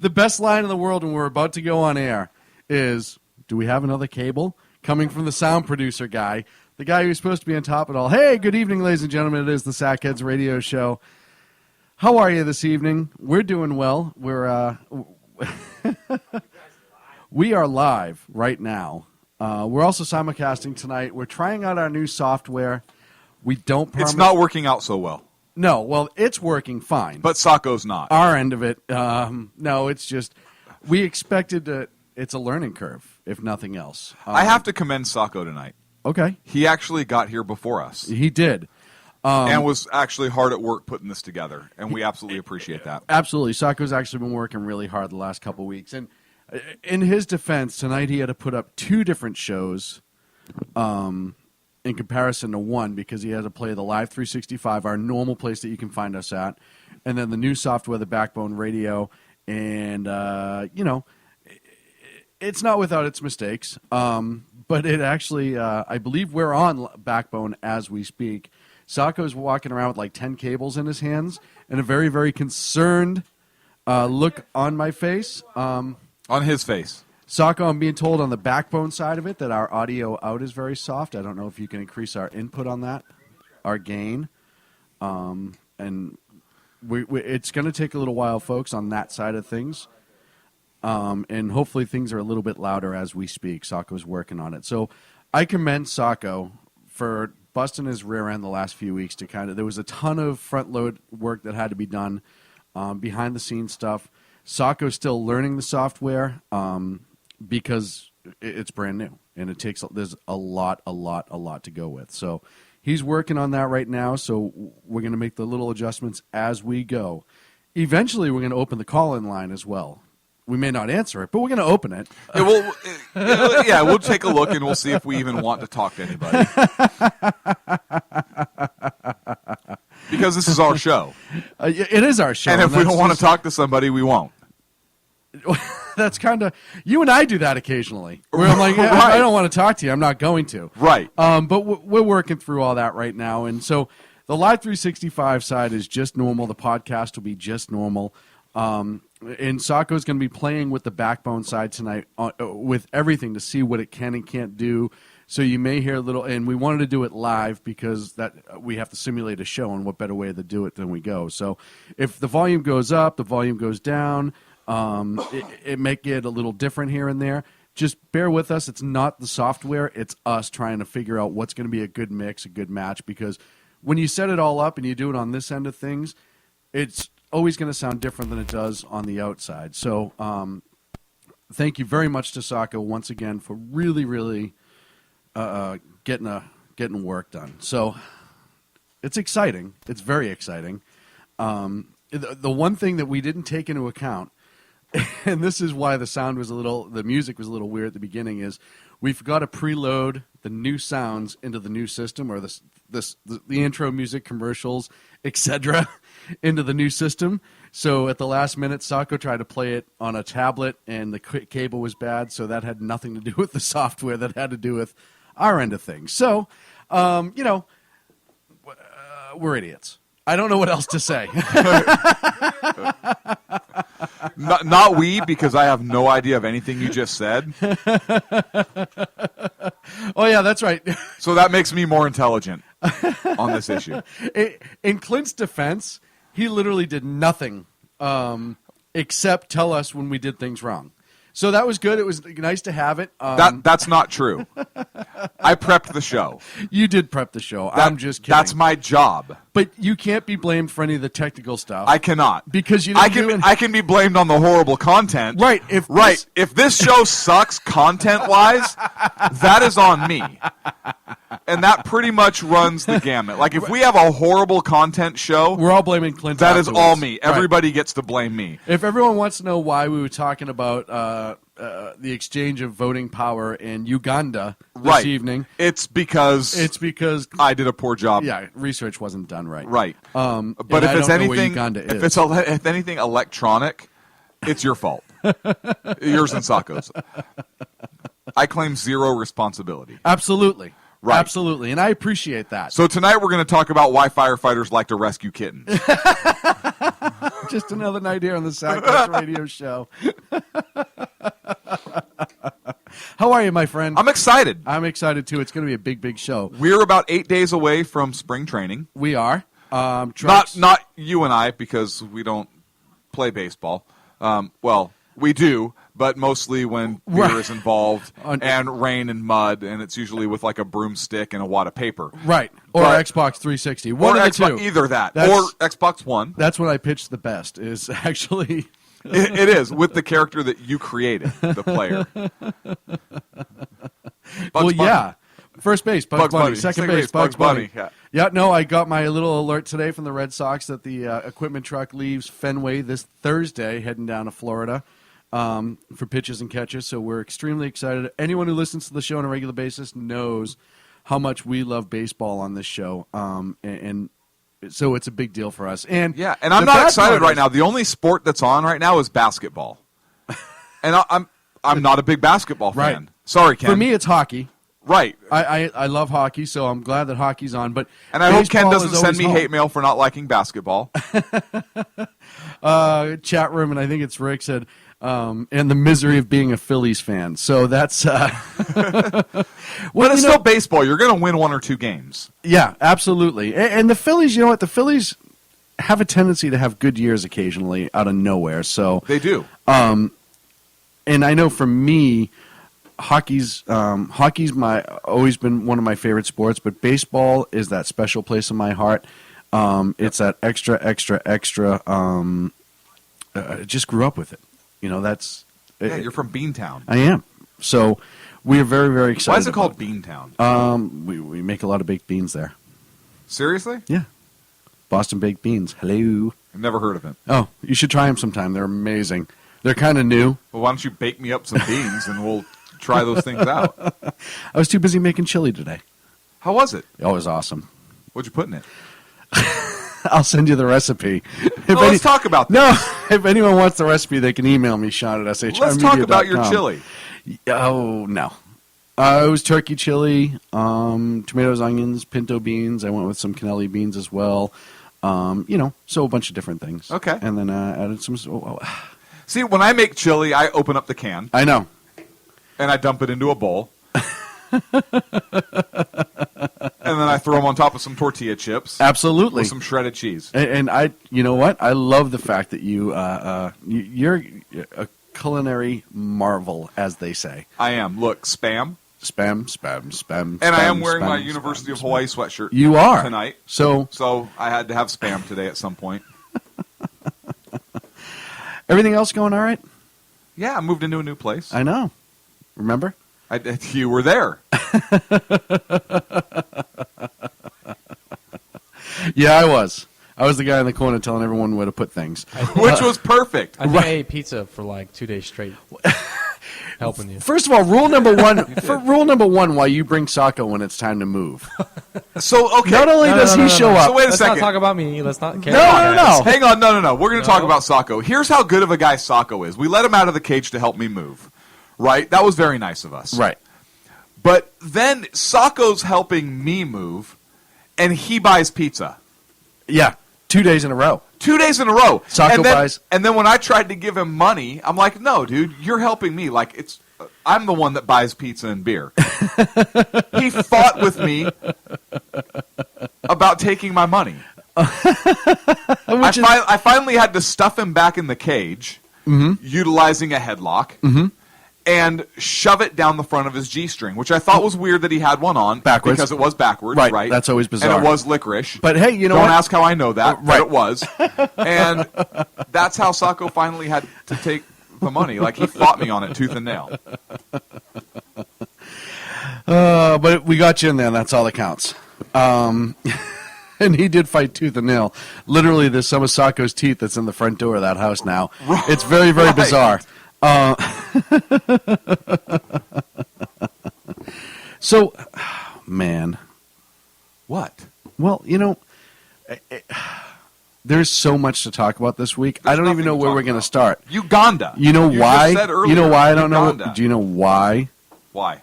The best line in the world when we're about to go on air is, do we have another cable? Coming from the sound producer guy, the guy who's supposed to be on top of it all. Hey, good evening, ladies and gentlemen. It is the Sackheads Radio Show. How are you this evening? We're doing well. We are live right now. We're also simulcasting tonight. We're trying out our new software. It's not working out so well. No, well, it's working fine. But Sacco's not. Our end of it, no, it's just, we expected it's a learning curve, if nothing else. I have to commend Sacco tonight. Okay. He actually got here before us. He did. And was actually hard at work putting this together, and we absolutely appreciate that. Absolutely. Sacco's actually been working really hard the last couple of weeks. And in his defense, tonight he had to put up 2 different shows in comparison to one, because he had to play the Live 365, our normal place that you can find us at, and then the new software, the Backbone Radio, and, it's not without its mistakes, but it actually, I believe we're on Backbone as we speak. Sacco's walking around with like 10 cables in his hands and a very, very concerned look on my face. On his face. Sacco, I'm being told on the Backbone side of it that our audio out is very soft. I don't know if you can increase our input on that, our gain. And it's going to take a little while, folks, on that side of things. And hopefully things are a little bit louder as we speak. Sacco's working on it. So I commend Sacco for busting his rear end the last few weeks to there was a ton of front load work that had to be done, behind the scenes stuff. Sacco's still learning the software, because it's brand new and there's a lot to go with. So he's working on that right now. So we're going to make the little adjustments as we go. Eventually we're going to open the call-in line as well. We may not answer it, but we're going to open it. Yeah, we'll take a look and we'll see if we even want to talk to anybody. Because this is our show. It is our show. And if we don't want to talk to somebody, we won't. That's kind of, you and I do that occasionally. Where I'm like, Right. I don't want to talk to you. I'm not going to. Right. But we're working through all that right now. And so the Live 365 side is just normal. The podcast will be just normal. And Sacco's going to be playing with the Backbone side tonight with everything to see what it can and can't do. So you may hear a little, and we wanted to do it live because that we have to simulate a show, and what better way to do it than we go. So if the volume goes up, the volume goes down, it may get a little different here and there. Just bear with us. It's not the software. It's us trying to figure out what's going to be a good mix, a good match, because when you set it all up and you do it on this end of things, it's always going to sound different than it does on the outside. So thank you very much to Sacco once again for really, really getting work done. So it's exciting. It's very exciting. The one thing that we didn't take into account, and this is why the music was a little weird at the beginning, is we forgot to preload the new sounds into the new system, or the intro music, commercials, etc., into the new system. So at the last minute, Sacco tried to play it on a tablet, and the cable was bad, so that had nothing to do with the software. That had to do with our end of things. So, we're idiots. I don't know what else to say. Not we, because I have no idea of anything you just said. Oh, yeah, that's right. So that makes me more intelligent on this issue. In Clint's defense, he literally did nothing except tell us when we did things wrong. So that was good. It was nice to have it. That's not true. I prepped the show. You did prep the show. I'm just kidding. That's my job. But you can't be blamed for any of the technical stuff. I cannot. Because you didn't I can be blamed on the horrible content. Right. If this show sucks content-wise, that is on me. And that pretty much runs the gamut. Like, if we have a horrible content show, we're all blaming Clint. That is afterwards. all me. Everybody gets to blame me. If everyone wants to know why we were talking about the exchange of voting power in Uganda this evening, it's because I did a poor job. Yeah, research wasn't done right. Right. But if it's anything electronic, it's your fault. Yours and Sacco's. I claim zero responsibility. Absolutely. Right. Absolutely. And I appreciate that. So tonight we're going to talk about why firefighters like to rescue kittens. Just another night here on the Sacco's radio show. How are you, my friend? I'm excited. I'm excited, too. It's going to be a big, big show. We're about 8 days away from spring training. We are. Not you and I, because we don't play baseball. Well, we do, but mostly when beer is involved and rain and mud, and it's usually with like a broomstick and a wad of paper. Right. Or Xbox 360. One of the two. Either that. Or Xbox One. That's when I pitch the best, is actually... It is, with the character that you created, the player. Bugs Bunny. Yeah. First base, Bugs Bunny. Second base, Bugs Bunny. Yeah, no, I got my little alert today from the Red Sox that the equipment truck leaves Fenway this Thursday, heading down to Florida for pitches and catches. So we're extremely excited. Anyone who listens to the show on a regular basis knows how much we love baseball on this show. And so it's a big deal for us. And I'm not excited right now. The only sport that's on right now is basketball. And I'm not a big basketball fan. Right. Sorry, Ken. For me, it's hockey. Right. I love hockey, so I'm glad that hockey's on. And I hope Ken doesn't send me hate mail for not liking basketball. Chat room, and I think it's Rick, said, and the misery of being a Phillies fan. So that's... But it's still baseball. You're going to win one or two games. Yeah, absolutely. And the Phillies, you know what? The Phillies have a tendency to have good years occasionally out of nowhere. So they do. And I know for me... Hockey's always been one of my favorite sports, but baseball is that special place in my heart. It's that extra. I just grew up with it. You know, that's. You're from Beantown. I am. So we are very, very excited. Why is it called Beantown? We make a lot of baked beans there. Seriously? Yeah. Boston baked beans. Hello. I've never heard of it. Oh, you should try them sometime. They're amazing. They're kind of new. Well, why don't you bake me up some beans and we'll try those things out. I was too busy making chili today. How was it? Oh, it was awesome. What'd you put in it? I'll send you the recipe. Let's talk about this. No, if anyone wants the recipe, they can email me, Sean at shrmedia.com. Let's talk about your chili. Oh, no. It was turkey chili, tomatoes, onions, pinto beans. I went with some cannelli beans as well. So a bunch of different things. Okay. And then added some... See, when I make chili, I open up the can. I know. And I dump it into a bowl. And then I throw them on top of some tortilla chips. Absolutely. With some shredded cheese. And I, you know what? I love the fact that you're a culinary marvel, as they say. I am. Look, spam. Spam. And I am wearing my University of Hawaii sweatshirt. You are. Tonight. So I had to have spam today at some point. Everything else going all right? Yeah, I moved into a new place. I know. Remember? You were there. Yeah, I was. I was the guy in the corner telling everyone where to put things. Which was perfect. I think I ate pizza for like 2 days straight. Helping you. First of all, rule number one, why you bring Sacco when it's time to move. So, okay. Not only does he show up. So, wait a Let's second. not talk about me. Let's not. No. Hang on. No. We're going to talk about Sacco. Here's how good of a guy Sacco is. We let him out of the cage to help me move. Right? That was very nice of us. Right. But then Sacco's helping me move, and he buys pizza. Yeah. 2 days in a row. 2 days in a row. Sacco buys. And then when I tried to give him money, I'm like, no, dude, you're helping me. Like, I'm the one that buys pizza and beer. He fought with me about taking my money. I finally had to stuff him back in the cage, utilizing a headlock. and shove it down the front of his G-string, which I thought was weird that he had one on. Backwards. Because it was backwards, Right, right? that's always bizarre. And it was licorice. But hey, you know Don't what? ask how I know that, right. but it was. And that's how Sacco finally had to take the money. Like, he fought me on it tooth and nail. But we got you in there, and that's all that counts. And he did fight tooth and nail. Literally, there's some of Sacco's teeth that's in the front door of that house now. Right. It's very, very Right. bizarre. So, man. What? Well, you know, there's so much to talk about this week. There's I don't even nothing know to where talk we're going to about. start. Uganda. You know You why? just said earlier, You know why I don't know? Uganda. Do you know why Why?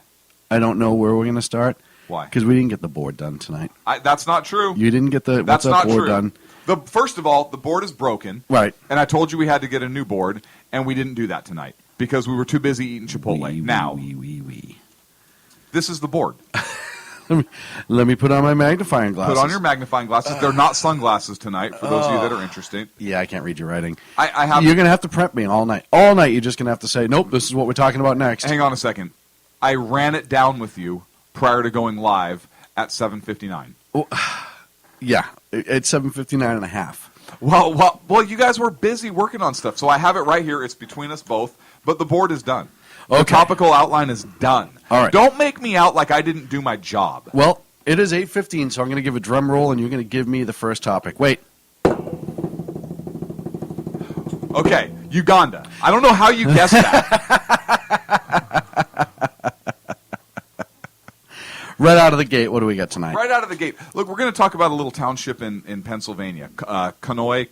I don't know where we're going to start? Why? Because we didn't get the board done tonight. That's not true. You didn't get the That's what's up not board true. done. First of all, the board is broken. Right. And I told you we had to get a new board, and we didn't do that tonight because we were too busy eating Chipotle. We. This is the board. Let me put on my magnifying glasses. Put on your magnifying glasses. They're not sunglasses tonight, for those of you that are interested. Yeah, I can't read your writing. I have. You're going to have to prep me all night. All night, you're just going to have to say, nope, this is what we're talking about next. Hang on a second. I ran it down with you prior to going live at 7:59. Yeah, it's 7:59 and a half. Well, you guys were busy working on stuff, so I have it right here. It's between us both, but the board is done. The Okay. topical outline is done. All right. Don't make me out like I didn't do my job. Well, it is 8:15, so I'm going to give a drum roll, and you're going to give me the first topic. Wait. Okay, Uganda. I don't know how you guessed that. Right out of the gate, what do we got tonight? Right out of the gate. Look, we're going to talk about a little township in Pennsylvania. Conoy.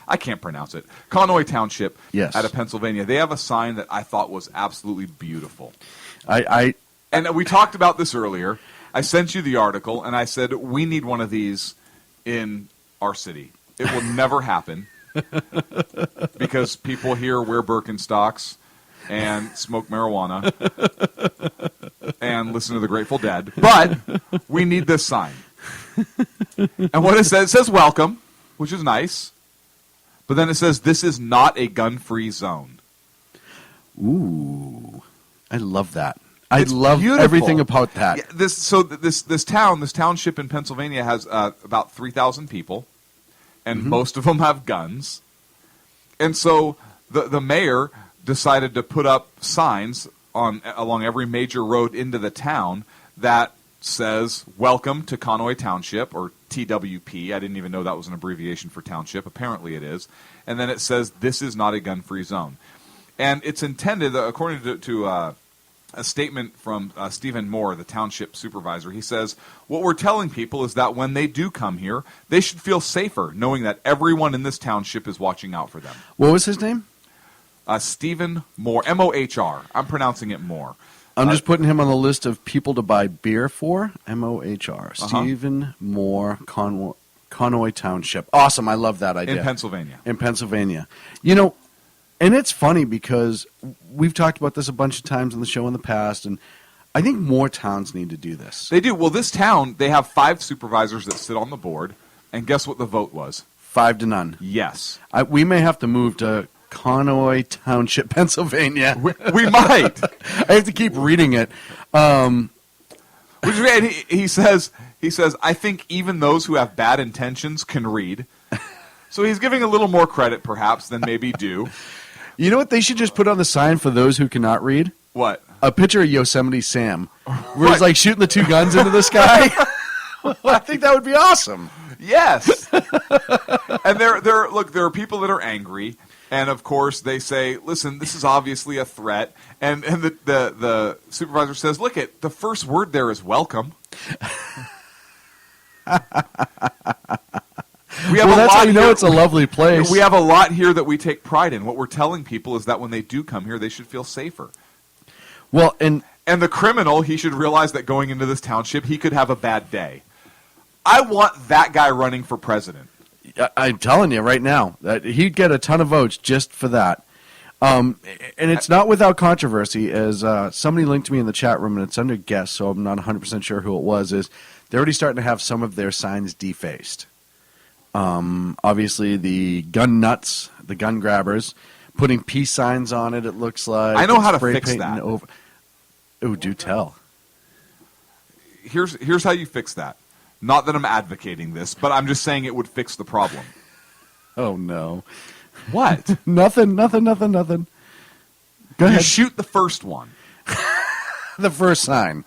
I can't pronounce it. Conoy Township Yes. out of Pennsylvania. They have a sign that I thought was absolutely beautiful. And we talked about this earlier. I sent you the article, and I said, we need one of these in our city. It will never happen because people here wear Birkenstocks and smoke marijuana and listen to the Grateful Dead. But we need this sign. And what it says welcome, which is nice. But then it says, this is not a gun-free zone. Ooh, I love that. I It's love beautiful. everything about that. Yeah, this township in Pennsylvania has about 3,000 people, and most of them have guns. And so the mayor decided to put up signs along every major road into the town that says, welcome to Conoy Township, or TWP. I didn't even know that was an abbreviation for township. Apparently it is. And then it says, this is not a gun-free zone. And it's intended, according to a statement from Stephen Moore, the township supervisor. He says, what we're telling people is that when they do come here, they should feel safer, knowing that everyone in this township is watching out for them. What was his name? Stephen Moore, M-O-H-R. I'm pronouncing it Moore. I'm just putting him on the list of people to buy beer for. M-O-H-R. Uh-huh. Stephen Moore, Conoy Township. Awesome. I love that idea. In Pennsylvania. In Pennsylvania. You know, and it's funny because we've talked about this a bunch of times on the show in the past, and I think more towns need to do this. They do. Well, this town, they have 5 supervisors that sit on the board, and guess what the vote was? 5-0. Yes. We may have to move to Conoy Township, Pennsylvania. We might. I have to keep reading it. Which is great. He says, I think even those who have bad intentions can read. So he's giving a little more credit, perhaps, than maybe due. You know what they should just put on the sign for those who cannot read? What? A picture of Yosemite Sam, where he's Right. like shooting the 2 guns into the sky. I think that would be awesome. Yes. And there are people that are angry, and of course they say, listen, this is obviously a threat. And the supervisor says, look, the first word there is welcome. That's how you know it's a lovely place. We have a lot here that we take pride in. What we're telling people is that when they do come here, they should feel safer. Well, and the criminal, he should realize that going into this township, he could have a bad day. I want that guy running for president. I'm telling you right now that he'd get a ton of votes just for that. And it's not without controversy, as somebody linked to me in the chat room, and it's under guest, so I'm not 100% sure who it was, is they're already starting to have some of their signs defaced. Obviously, the gun nuts, the gun grabbers, putting peace signs on it. It looks like I know how to spray fix painting that. Over. Oh, do tell. Here's how you fix that. Not that I'm advocating this, but I'm just saying it would fix the problem. Oh no. What? Nothing. Go You ahead. shoot the first one. The first sign,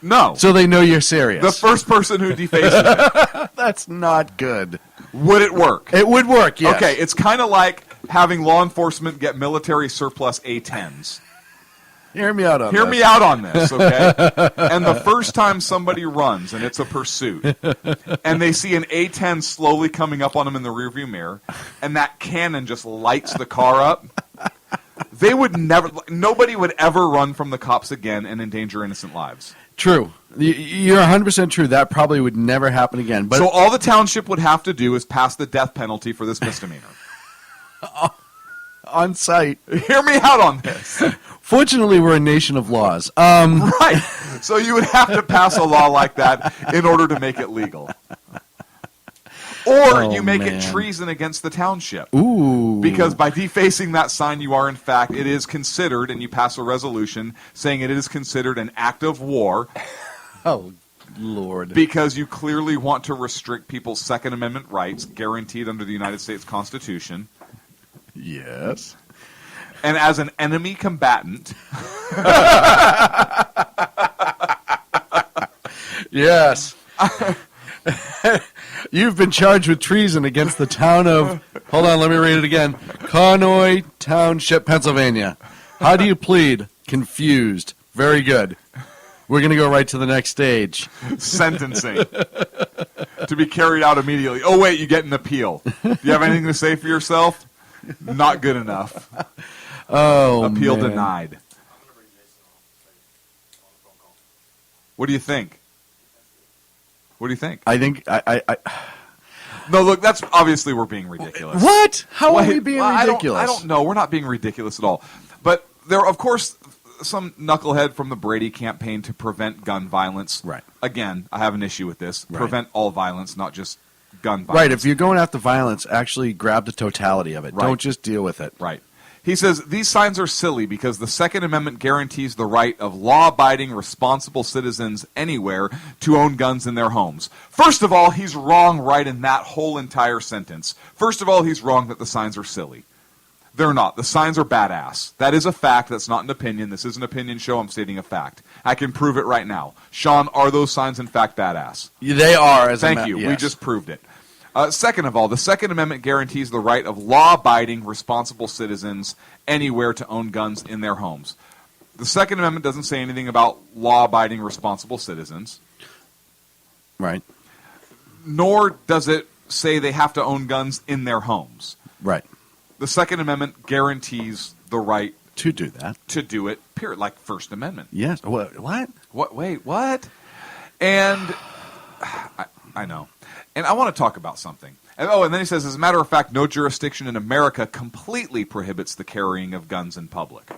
No. so they know you're serious. The first person who defaces it. That's not good. Would it work? It would work. Yes. Okay, it's kind of like having law enforcement get military surplus A-10s. Hear me out on Hear this. me out on this, okay? And the first time somebody runs and it's a pursuit, and they see an A-10 slowly coming up on them in the rearview mirror, and that cannon just lights the car up, they would never, nobody would ever run from the cops again and endanger innocent lives. True. You're 100% true. That probably would never happen again. But So all the township would have to do is pass the death penalty for this misdemeanor. on site. Hear me out on this. Fortunately, we're a nation of laws. Right. So you would have to pass a law like that in order to make it legal. Or you make it treason against the township. Ooh. Because by defacing that sign, you are, in fact, it is considered, and you pass a resolution saying it is considered an act of war Oh, Lord. because you clearly want to restrict people's Second Amendment rights guaranteed under the United States Constitution. Yes. And as an enemy combatant, Yes. You've been charged with treason against the town of, hold on, let me read it again, Conoy Township, Pennsylvania. How do you plead? Confused. Very good. We're going to go right to the next stage. sentencing to be carried out immediately. Oh, wait, you get an appeal. Do you have anything to say for yourself? Not good enough. Oh, Appeal man. denied. What do you think? What do you think? I think, No, look, that's obviously we're being ridiculous. what? How are Wait, we being well, ridiculous? I don't know. We're not being ridiculous at all. But there, of course, some knucklehead from the Brady campaign to prevent gun violence. Right. Again, I have an issue with this. Right. Prevent all violence, not just gun violence. Right, if you're going after violence, actually grab the totality of it. Right. Don't just deal with it. Right. He says, these signs are silly because the Second Amendment guarantees the right of law-abiding, responsible citizens anywhere to own guns in their homes. First of all, he's wrong right in that whole entire sentence. First of all, he's wrong that the signs are silly. They're not. The signs are badass. That is a fact. That's not an opinion. This is an opinion show. I'm stating a fact. I can prove it right now. Sean, are those signs in fact badass? They are. Thank you. Yes. We just proved it. Second of all, the Second Amendment guarantees the right of law-abiding, responsible citizens anywhere to own guns in their homes. The Second Amendment doesn't say anything about law-abiding, responsible citizens, Right. nor does it say they have to own guns in their homes. Right. The Second Amendment guarantees the right To do that. to do it, period, like First Amendment. Yes. What? What? Wait, what? And I know. And I want to talk about something. And then he says, as a matter of fact, no jurisdiction in America completely prohibits the carrying of guns in public.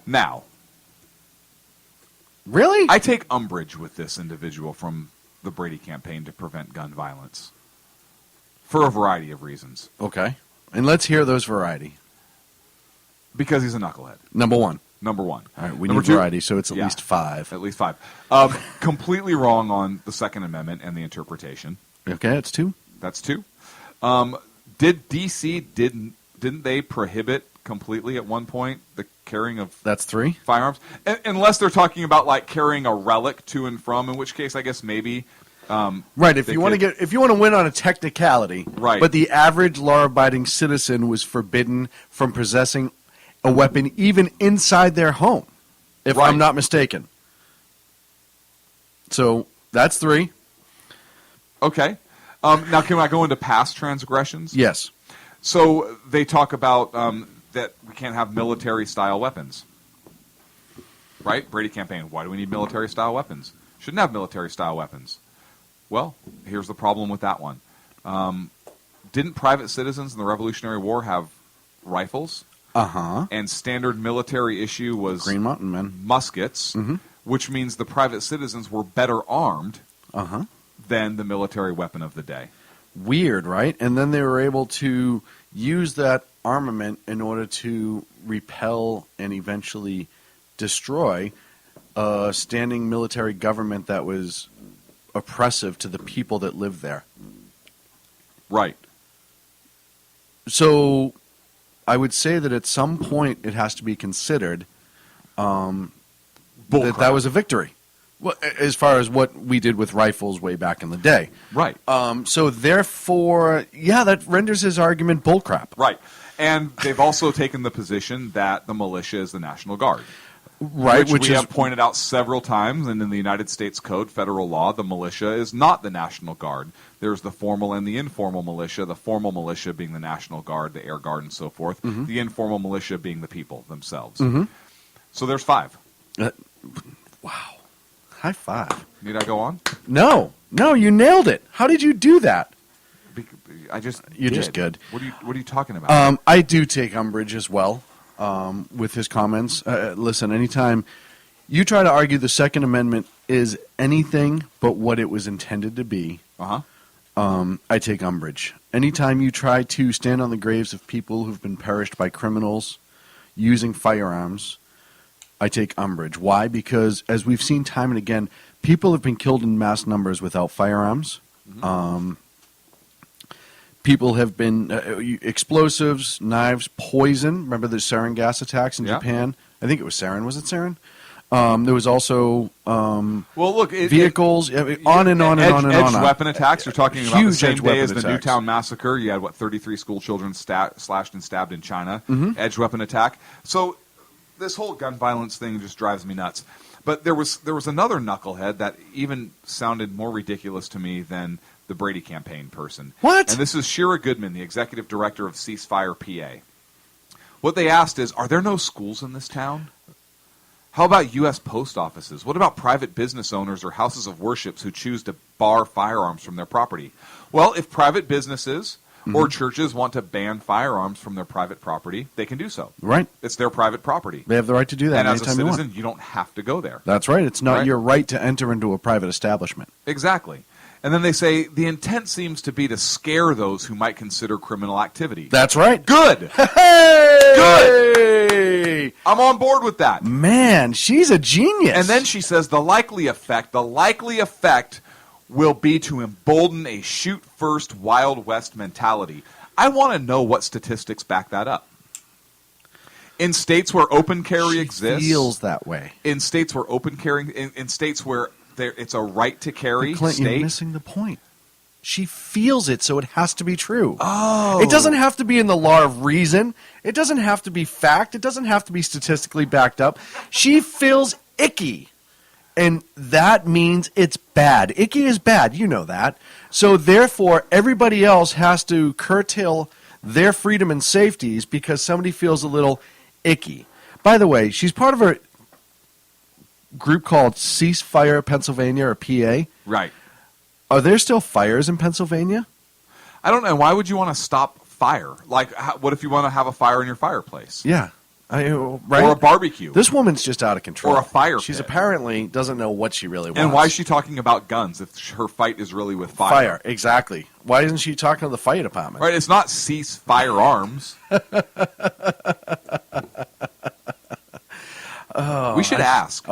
Now, Really? I take umbrage with this individual from the Brady campaign to prevent gun violence for a variety of reasons. Okay. And let's hear those variety. Because he's a knucklehead, Number one. number one. All right, we Number need two- variety, so it's at Yeah. least 5. At least 5. Completely wrong on the Second Amendment and the interpretation. Okay, that's 2. That's 2. Did D.C. didn't they prohibit completely at one point the carrying of That's 3. firearms? Unless they're talking about like carrying a relic to and from, in which case I guess maybe. Right, if they you want to could- if you want to win on a technicality, Right. But the average law-abiding citizen was forbidden from possessing a weapon even inside their home, if Right. I'm not mistaken. So that's 3. Okay. Now can I go into past transgressions? Yes. So they talk about that we can't have military-style weapons. Right? Brady campaign. Why do we need military-style weapons? Shouldn't have military-style weapons. Well, here's the problem with that one. Didn't private citizens in the Revolutionary War have rifles? Uh-huh. And standard military issue was Green Mountain Men. muskets, Mhm. which means the private citizens were better armed Uh-huh. than the military weapon of the day. Weird, right? And then they were able to use that armament in order to repel and eventually destroy a standing military government that was oppressive to the people that lived there. Right. So I would say that at some point it has to be considered that was a victory. Well, as far as what we did with rifles way back in the day. Right. So therefore, yeah, that renders his argument bullcrap. Right. And they've also taken the position that the militia is the National Guard. Right, which we have pointed out several times, and in the United States Code, federal law, the militia is not the National Guard. There's the formal and the informal militia, the formal militia being the National Guard, the Air Guard, and so forth, the informal militia being the people themselves. So there's 5. Wow. High five. Need I go on? No, you nailed it. How did you do that? You're just good. What are you talking about? I do take umbrage as well with his comments. Listen, anytime you try to argue the Second Amendment is anything but what it was intended to be, I take umbrage. Anytime you try to stand on the graves of people who've been perished by criminals using firearms, I take umbrage. Why? Because as we've seen time and again, people have been killed in mass numbers without firearms. People have been explosives, knives, poison. Remember the sarin gas attacks in Japan? I think it was sarin. Was it sarin? There was also vehicles, on and on and on and on. Edge weapon attacks. You're talking about the same day as the attacks. Newtown massacre. You had 33 school children slashed and stabbed in China. Edge weapon attack. So this whole gun violence thing just drives me nuts. But there was another knucklehead that even sounded more ridiculous to me than the Brady campaign person. What? And this is Shira Goodman, the executive director of Ceasefire PA. What they asked is, are there no schools in this town? How about U.S. post offices? What about private business owners or houses of worship who choose to bar firearms from their property? Well, if private businesses or churches want to ban firearms from their private property, they can do so. Right. It's their private property. They have the right to do that And as a anytime citizen, you don't have to go there. That's right. It's not Right? your right to enter into a private establishment. Exactly. And then they say the intent seems to be to scare those who might consider criminal activity. That's right. Good. Hey! Good. I'm on board with that. Man, she's a genius. And then she says the likely effect will be to embolden a shoot-first Wild West mentality. I want to know what statistics back that up. In states where open carry exists, feels that way. In states where open carry, in states where it's a right to carry, Clint, state. you're missing the point. She feels it, so it has to be true. Oh. It doesn't have to be in the law of reason. It doesn't have to be fact. It doesn't have to be statistically backed up. She feels icky. And that means it's bad. Icky is bad. You know that. So therefore, everybody else has to curtail their freedom and safeties because somebody feels a little icky. By the way, she's part of a group called Ceasefire Pennsylvania, or PA. Right. Are there still fires in Pennsylvania? I don't know. Why would you want to stop fire? Like, what if you want to have a fire in your fireplace? Yeah. Right? Or a barbecue. This woman's just out of control. Or a fire She's pit. apparently doesn't know what she really wants. And why is she talking about guns if her fight is really with fire? Fire, exactly. Why isn't she talking to the fire department? Right, it's not cease firearms. We should ask.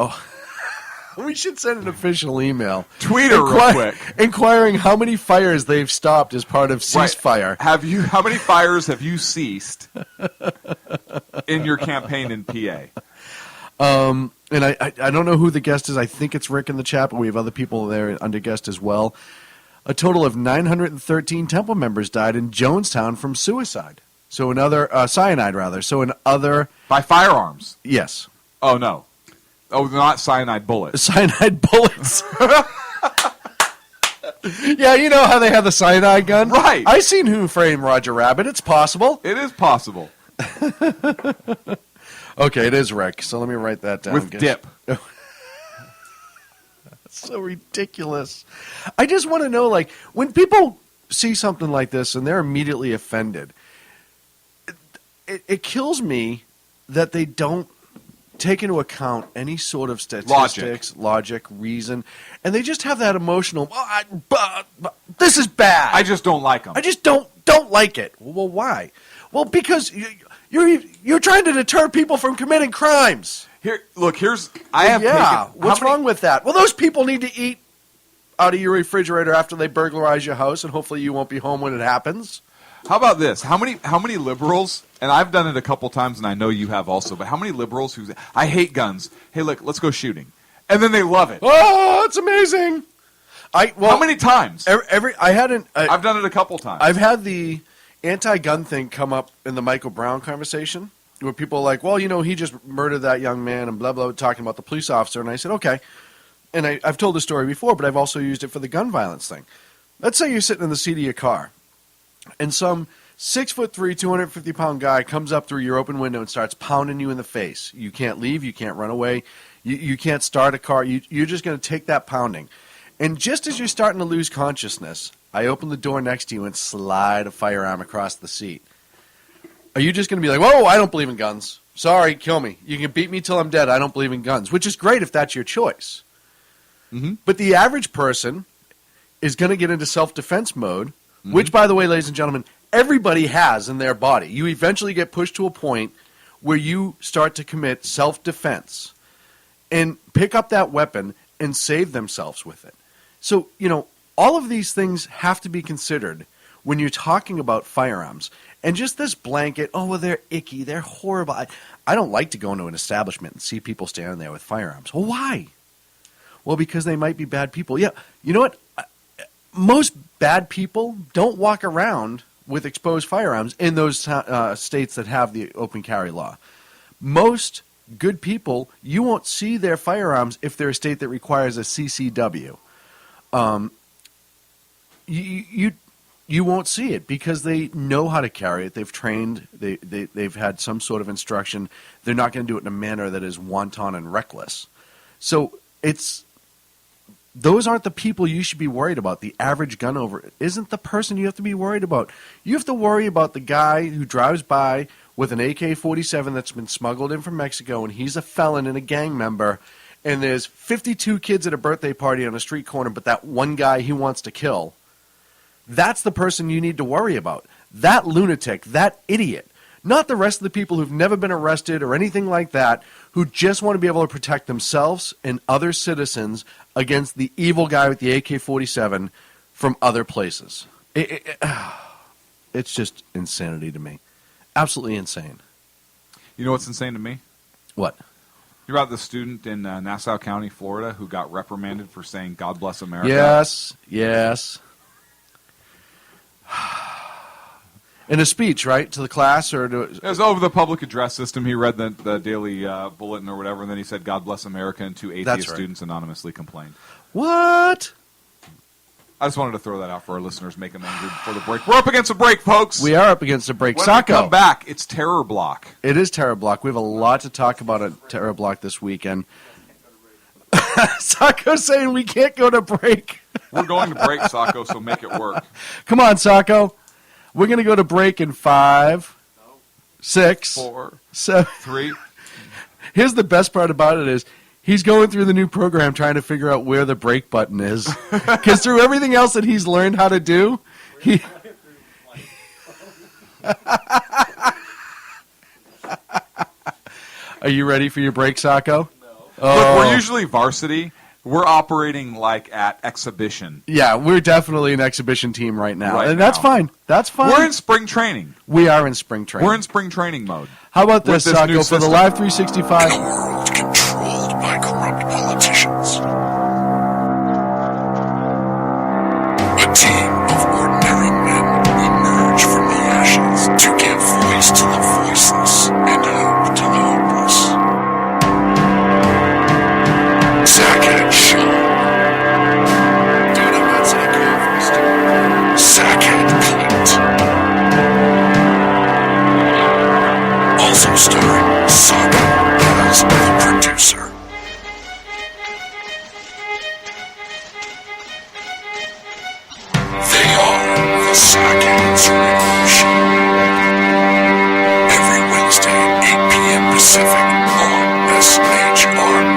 We should send an official email. Tweet her real quick. Inquiring how many fires they've stopped as part of ceasefire. Right. How many fires have you ceased in your campaign in PA? And I don't know who the guest is. I think it's Rick in the chat, but we have other people there under guest as well. A total of 913 Temple members died in Jonestown from suicide. So another cyanide, rather. So another by firearms. Yes. Oh no. Oh, they're not cyanide bullets. Cyanide bullets. Yeah, you know how they have the cyanide gun? Right. I seen Who Framed Roger Rabbit. It's possible. It is possible. Okay, it is Rick. So let me write that down. With dip. That's so ridiculous. I just want to know, like, when people see something like this and they're immediately offended, it kills me that they don't take into account any sort of statistics, logic, reason, and they just have that emotional, this is bad. I just don't like them. I just don't like it. Well, why? Well, because you're trying to deter people from committing crimes. What's wrong with that? Well, those people need to eat out of your refrigerator after they burglarize your house, and hopefully you won't be home when it happens. How about this? How many liberals, and I've done it a couple times, and I know you have also, but how many liberals who I hate guns? Hey, look, let's go shooting, and then they love it. Oh, it's amazing. How many times? I've done it a couple times. I've had the anti-gun thing come up in the Michael Brown conversation, where people are like, well, he just murdered that young man and blah, blah, talking about the police officer. And I said, okay. And I've told the story before, but I've also used it for the gun violence thing. Let's say you're sitting in the seat of your car, and some 6'3", 250-pound guy comes up through your open window and starts pounding you in the face. You can't leave. You can't run away. You can't start a car. You're just going to take that pounding. And just as you're starting to lose consciousness, I open the door next to you and slide a firearm across the seat. Are you just going to be like, whoa, I don't believe in guns. Sorry, kill me. You can beat me till I'm dead. I don't believe in guns, which is great if that's your choice. Mm-hmm. But the average person is going to get into self-defense mode, which, by the way, ladies and gentlemen, everybody has in their body. You eventually get pushed to a point where you start to commit self-defense and pick up that weapon and save themselves with it. So, all of these things have to be considered when you're talking about firearms. And just this blanket, oh, well, they're icky, they're horrible. I don't like to go into an establishment and see people standing there with firearms. Well, why? Well, because they might be bad people. Yeah, you know what? Most bad people don't walk around with exposed firearms in those states that have the open carry law. Most good people, you won't see their firearms if they're a state that requires a CCW. You won't see it because they know how to carry it. They've trained. They've had some sort of instruction. They're not going to do it in a manner that is wanton and reckless. So those aren't the people you should be worried about. The average gun owner isn't the person you have to be worried about. You have to worry about the guy who drives by with an AK-47 that's been smuggled in from Mexico, and he's a felon and a gang member, and there's 52 kids at a birthday party on a street corner, but that one guy he wants to kill. That's the person you need to worry about. That lunatic, that idiot. Not the rest of the people who've never been arrested or anything like that, who just want to be able to protect themselves and other citizens against the evil guy with the AK-47 from other places. It's just insanity to me. Absolutely insane. You know what's insane to me? What? You're about the student in Nassau County, Florida, who got reprimanded for saying "God bless America." Yes. In a speech, right, to the class, or it was over the public address system. He read the daily bulletin or whatever, and then he said "God bless America," and two atheist students anonymously complained. What? I just wanted to throw that out for our listeners, make them angry before the break. We're up against a break, folks. We are up against a break. When Sacco. we come back, it's Terror Block. It is Terror Block. We have a lot to talk about at Terror Block this weekend. Sacco's saying we can't go to break. We're going to break, Sacco, so make it work. Come on, Sacco. We're going to go to break in 5, 6, 4, 7. 3. Here's the best part about it is he's going through the new program trying to figure out where the break button is. Because through everything else that he's learned how to do, he... Are you ready for your break, Sacco? No. Oh. Look, we're usually varsity. We're operating like at exhibition. Yeah, we're definitely an exhibition team right now. And that's fine. That's fine. We're in spring training. We are in spring training. We're in spring training mode. How about this, Sacco, for the Live 365? A world controlled by corrupt politicians. A team of ordinary men emerge from the ashes to give voice to the voiceless and hope to the hopeless. Sackhead Show. Dude, I'm not Sackhead. Sackhead Clint. Also starring Sacco as the producer. They are the Sackheads Radio Show. Every Wednesday, 8 p.m. Pacific on SHRmedia.com.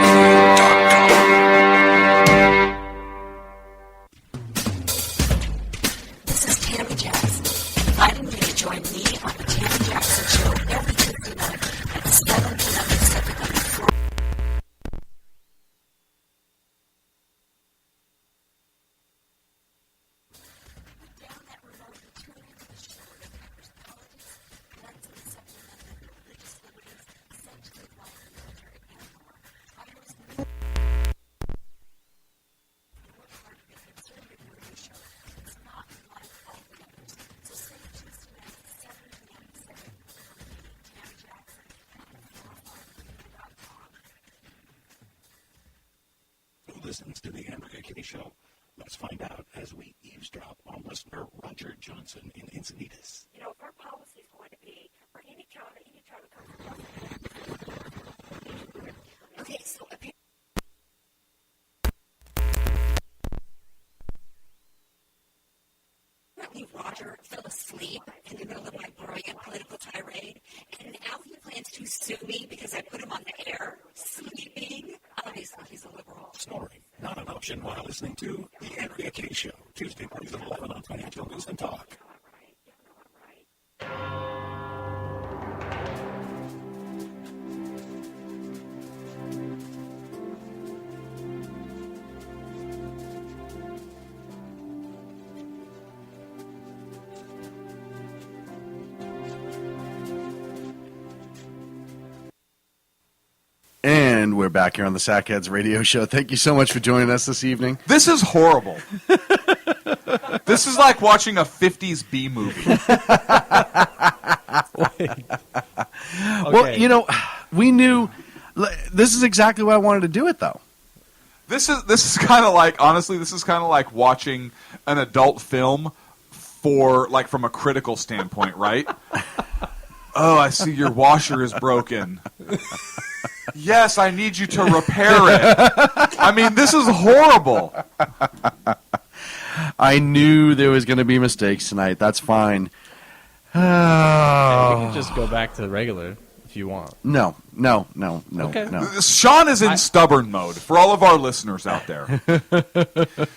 listens to the Andrea Kitty Show? Let's find out as we eavesdrop on listener Roger Johnson in Encinitas. You know, if our policy is going to be for any child comes to okay, so apparently Roger fell asleep in the middle of my brilliant political tirade, and now he plans to sue me because I put him on the air sleeping. Obviously, he's a liberal. Snoring, not an option while listening to the Andrea Kitty Show, Tuesday mornings at 11 on Financial News and Talk. And we're back here on the Sackheads Radio Show. Thank you so much for joining us this evening. This is horrible. This is like watching a 50s B movie. Well, you know, we knew this is exactly why I wanted to do it, though. This is kind of like, honestly, this is kind of like watching an adult film from a critical standpoint, right? Oh, I see your washer is broken. Yes, I need you to repair it. I mean, this is horrible. I knew there was going to be mistakes tonight. That's fine. You can just go back to the regular if you want. No. Okay. No. Sean is in stubborn mode. For all of our listeners out there,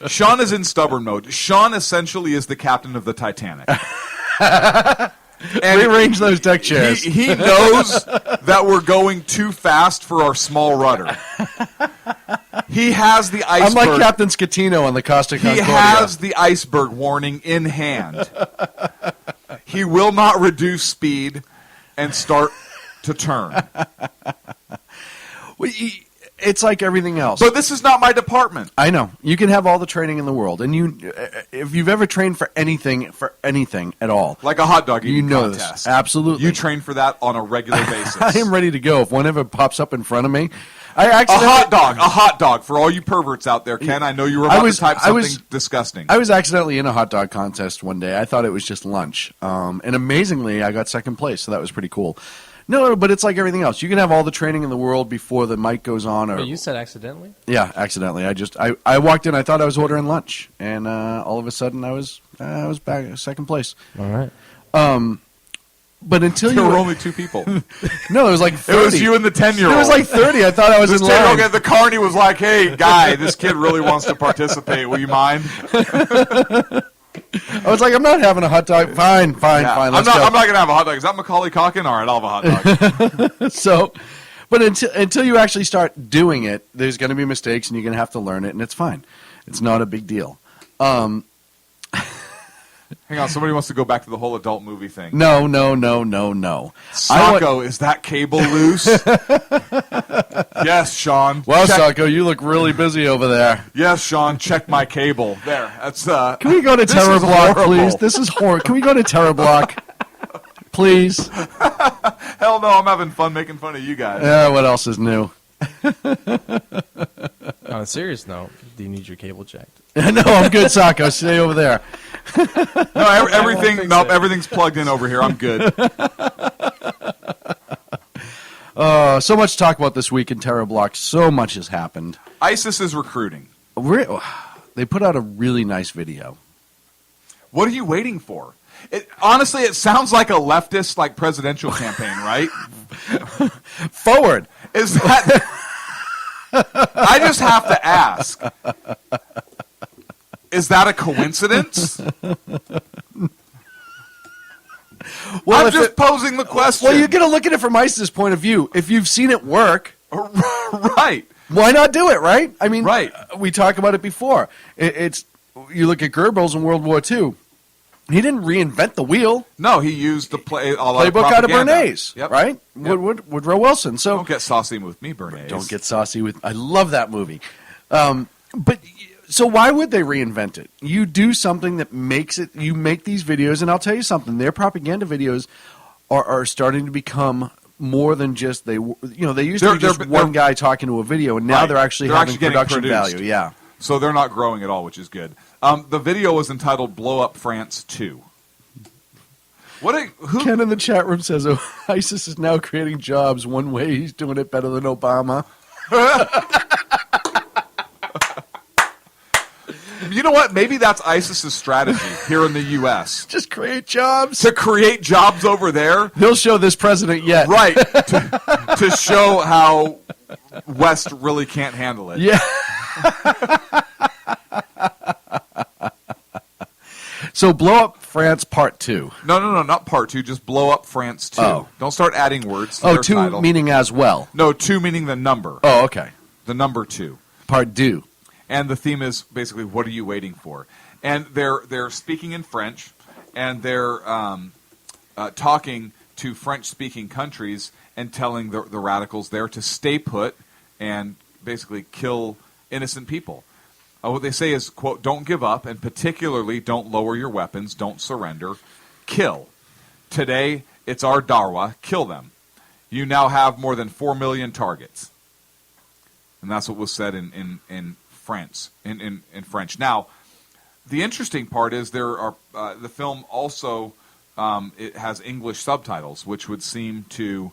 Sean is in stubborn mode. Sean essentially is the captain of the Titanic. And rearrange those deck chairs. He knows that we're going too fast for our small rudder. He has the iceberg. I'm like Captain Scatino on the Costa Concordia. He has the iceberg warning in hand. He will not reduce speed and start to turn. It's like everything else. But this is not my department. I know. You can have all the training in the world. And if you've ever trained for anything at all. Like a hot dog eating contest. This. Absolutely. You train for that on a regular basis. I am ready to go. If one ever pops up in front of me. A hot dog. For all you perverts out there, Ken, I know you were about to type something disgusting. I was accidentally in a hot dog contest one day. I thought it was just lunch. And amazingly, I got second place, so that was pretty cool. No, but it's like everything else. You can have all the training in the world before the mic goes on. But you said accidentally? Yeah, accidentally. I walked in, I thought I was ordering lunch, and all of a sudden I was back second place. All right. But until there were only two people. No, it was like 30. It was you and the 10-year-old. It was like 30. I thought I was in line. The carny was like, "Hey, guy, this kid really wants to participate. Will you mind?" I was like, I'm not having a hot dog. Fine. I'm not going to have a hot dog. Is that Macaulay Culkin? All right, I'll have a hot dog. So, but until you actually start doing it, there's going to be mistakes, and you're going to have to learn it, and it's fine. It's not a big deal. Hang on, somebody wants to go back to the whole adult movie thing. No. Sacco, is that cable loose? Yes, Sean. Well, Sacco, you look really busy over there. Yes, Sean, check my cable. There, that's. Can we go to Terror Bloc, please? This is horrible. Can we go to Terror Bloc, please? Hell no, I'm having fun making fun of you guys. Yeah, what else is new? On a serious note, do you need your cable checked? No, I'm good, Sacco. Stay over there. No, everything's plugged in over here. I'm good. So much to talk about this week in Terror Bloc. So much has happened. ISIS is recruiting. They put out a really nice video. What are you waiting for? Honestly, it sounds like a leftist presidential campaign, right? Forward. Is that? I just have to ask. Is that a coincidence? Well, I'm just posing the question. Well, you're going to look at it from ISIS's point of view. If you've seen it work, right? Why not do it? Right? I mean, right. We talked about it before. You look at Goebbels in World War II. He didn't reinvent the wheel. No, he used the playbook out of Bernays, yep. right? Yep. Woodrow Wilson. So don't get saucy with me, Bernays. Don't get saucy with. I love that movie. But so why would they reinvent it? You do something that makes it. You make these videos, and I'll tell you something. Their propaganda videos are starting to become more than just they used to be just one guy talking to a video, and now they're actually having production value. Yeah. So they're not growing at all, which is good. The video was entitled "Blow Up France 2." Ken in the chat room says, oh, ISIS is now creating jobs. One way he's doing it better than Obama. You know what? Maybe that's ISIS's strategy here in the U.S. Just create jobs. To create jobs over there. He'll show this president yet. Right. To show how West really can't handle it. Yeah. So blow up France part 2. No, not part 2. Just blow up France 2. Oh. Don't start adding words to Oh, their 2 title. meaning as well. No, 2 meaning the number. Oh, okay. The number 2. Part 2. And the theme is basically, what are you waiting for? And they're speaking in French, and they're talking to French-speaking countries and telling the radicals there to stay put and basically kill innocent people. What they say is, quote, don't give up, and particularly don't lower your weapons, don't surrender, kill. Today, it's our Darwa, kill them. You now have more than 4 million targets. And that's what was said in France, in French. Now, the interesting part is there are the film also it has English subtitles, which would seem to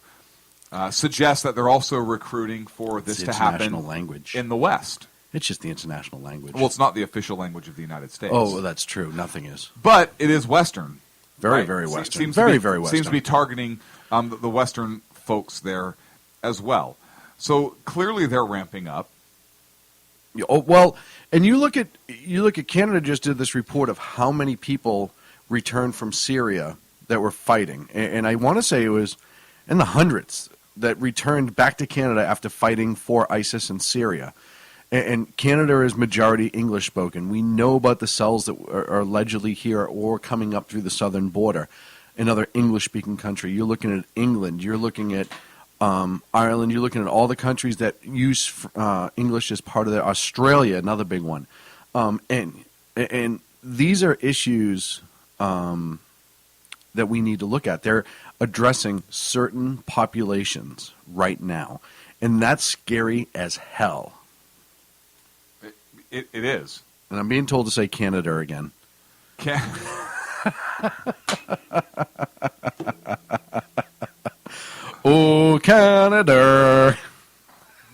suggest that they're also recruiting for this to happen language in the West. It's just the international language. Well, it's not the official language of the United States. Oh, well, that's true. Nothing is. But it is Western. Very, right? very Western. Seems very, to be, very Western. Seems to be targeting the Western folks there as well. So clearly they're ramping up. Oh, well, and you look at Canada just did this report of how many people returned from Syria that were fighting, and I want to say it was in the hundreds that returned back to Canada after fighting for ISIS in Syria. And Canada is majority English spoken. We know about the cells that are allegedly here or coming up through the southern border. Another English speaking country. You're looking at England. You're looking at Ireland. You're looking at all the countries that use English as part of their Australia, another big one. And these are issues that we need to look at. They're addressing certain populations right now, and that's scary as hell. It is. And I'm being told to say Canada again. Oh, Canada.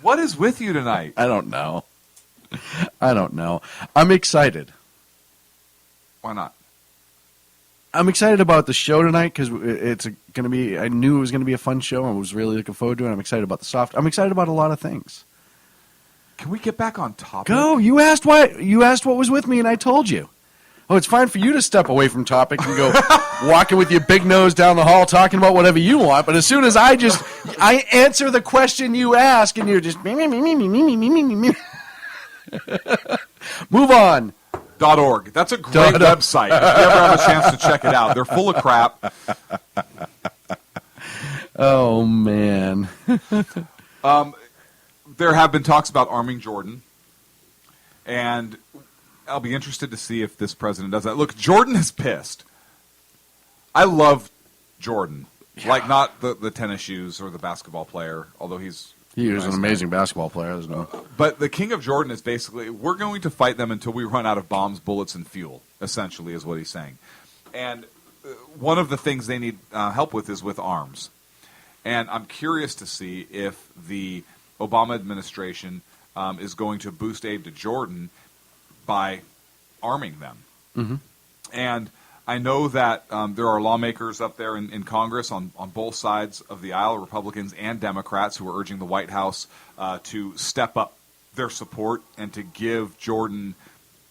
What is with you tonight? I don't know. I'm excited. Why not? I'm excited about the show tonight because it's going to be. I knew it was going to be a fun show. I was really looking forward to it. I'm excited about the soft. I'm excited about a lot of things. Can we get back on topic? Go. You asked what was with me, and I told you. Oh, it's fine for you to step away from topic and go walking with your big nose down the hall talking about whatever you want. But as soon as I answer the question you ask, and you're just me. Move on. .org. That's a great website. If you ever have a chance to check it out, they're full of crap. Oh man. There have been talks about arming Jordan, and I'll be interested to see if this president does that. Look, Jordan is pissed. I love Jordan. Yeah. Like, not the tennis shoes or the basketball player, although he was an amazing basketball player. There's no. But the king of Jordan is basically, we're going to fight them until we run out of bombs, bullets, and fuel, essentially, is what he's saying. And one of the things they need help with is with arms. And I'm curious to see if the Obama administration is going to boost aid to Jordan by arming them. Mm-hmm. And I know that there are lawmakers up there in Congress on both sides of the aisle, Republicans and Democrats, who are urging the White House to step up their support and to give Jordan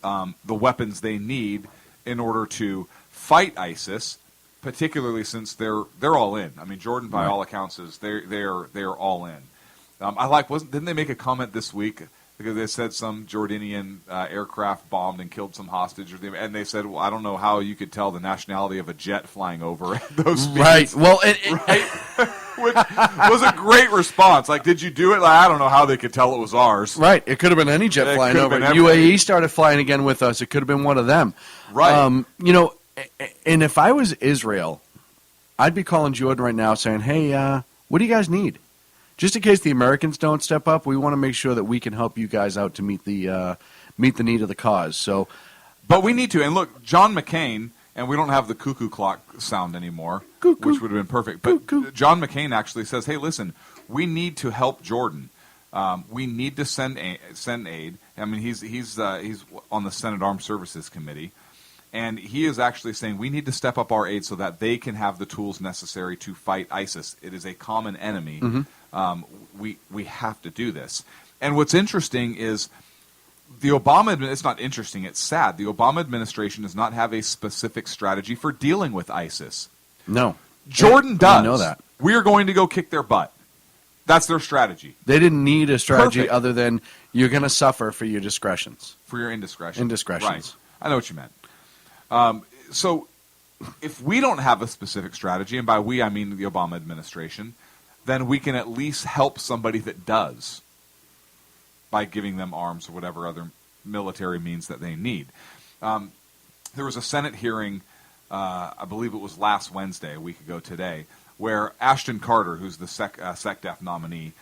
the weapons they need in order to fight ISIS, particularly since they're all in. I mean, Jordan, by all accounts, they're all in. Didn't they make a comment this week because they said some Jordanian aircraft bombed and killed some hostage, and they said, "Well, I don't know how you could tell the nationality of a jet flying over those speeds." Right. Well, right, which was a great response. Like, did you do it? Like, I don't know how they could tell it was ours. Right. It could have been any jet flying over. UAE started flying again with us. It could have been one of them. Right. And if I was Israel, I'd be calling Jordan right now saying, "Hey, what do you guys need? Just in case the Americans don't step up, we want to make sure that we can help you guys out to meet the meet the need of the cause. So, but we need to. And look, John McCain, and we don't have the cuckoo clock sound anymore, Cuckoo. which would have been perfect. But Cuckoo. John McCain actually says, "Hey, listen, we need to help Jordan. We need to send aid. I mean, he's on the Senate Armed Services Committee, and he is actually saying we need to step up our aid so that they can have the tools necessary to fight ISIS. It is a common enemy. We have to do this." And what's interesting is the Obama. It's not interesting. It's sad. The Obama administration does not have a specific strategy for dealing with ISIS. no. Jordan does. I know that. We are going to go kick their butt. That's their strategy. They didn't need a strategy Perfect. other than you're going to suffer for your discretions. For your indiscretion. Indiscretions. Right. I know what you meant. So if we don't have a specific strategy, and by we I mean the Obama administration, then we can at least help somebody that does by giving them arms or whatever other military means that they need. There was a Senate hearing, I believe it was last Wednesday, a week ago today, where Ashton Carter, who's the SecDef nominee,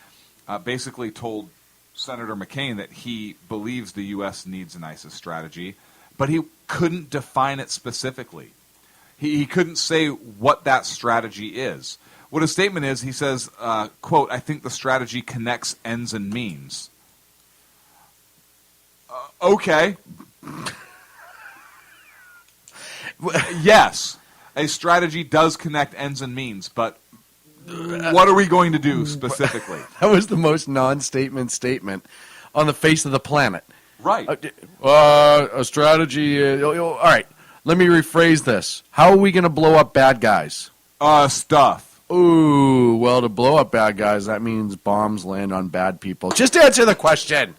basically told Senator McCain that he believes the U.S. needs an ISIS strategy, but he couldn't define it specifically. He couldn't say what that strategy is. What his statement is, he says, quote, "I think the strategy connects ends and means." Okay. Yes. A strategy does connect ends and means, but what are we going to do specifically? That was the most non-statement statement on the face of the planet. Right. A strategy. All right. Let me rephrase this. How are we going to blow up bad guys? Stuff. Ooh, well, to blow up bad guys, that means bombs land on bad people. Just answer the question.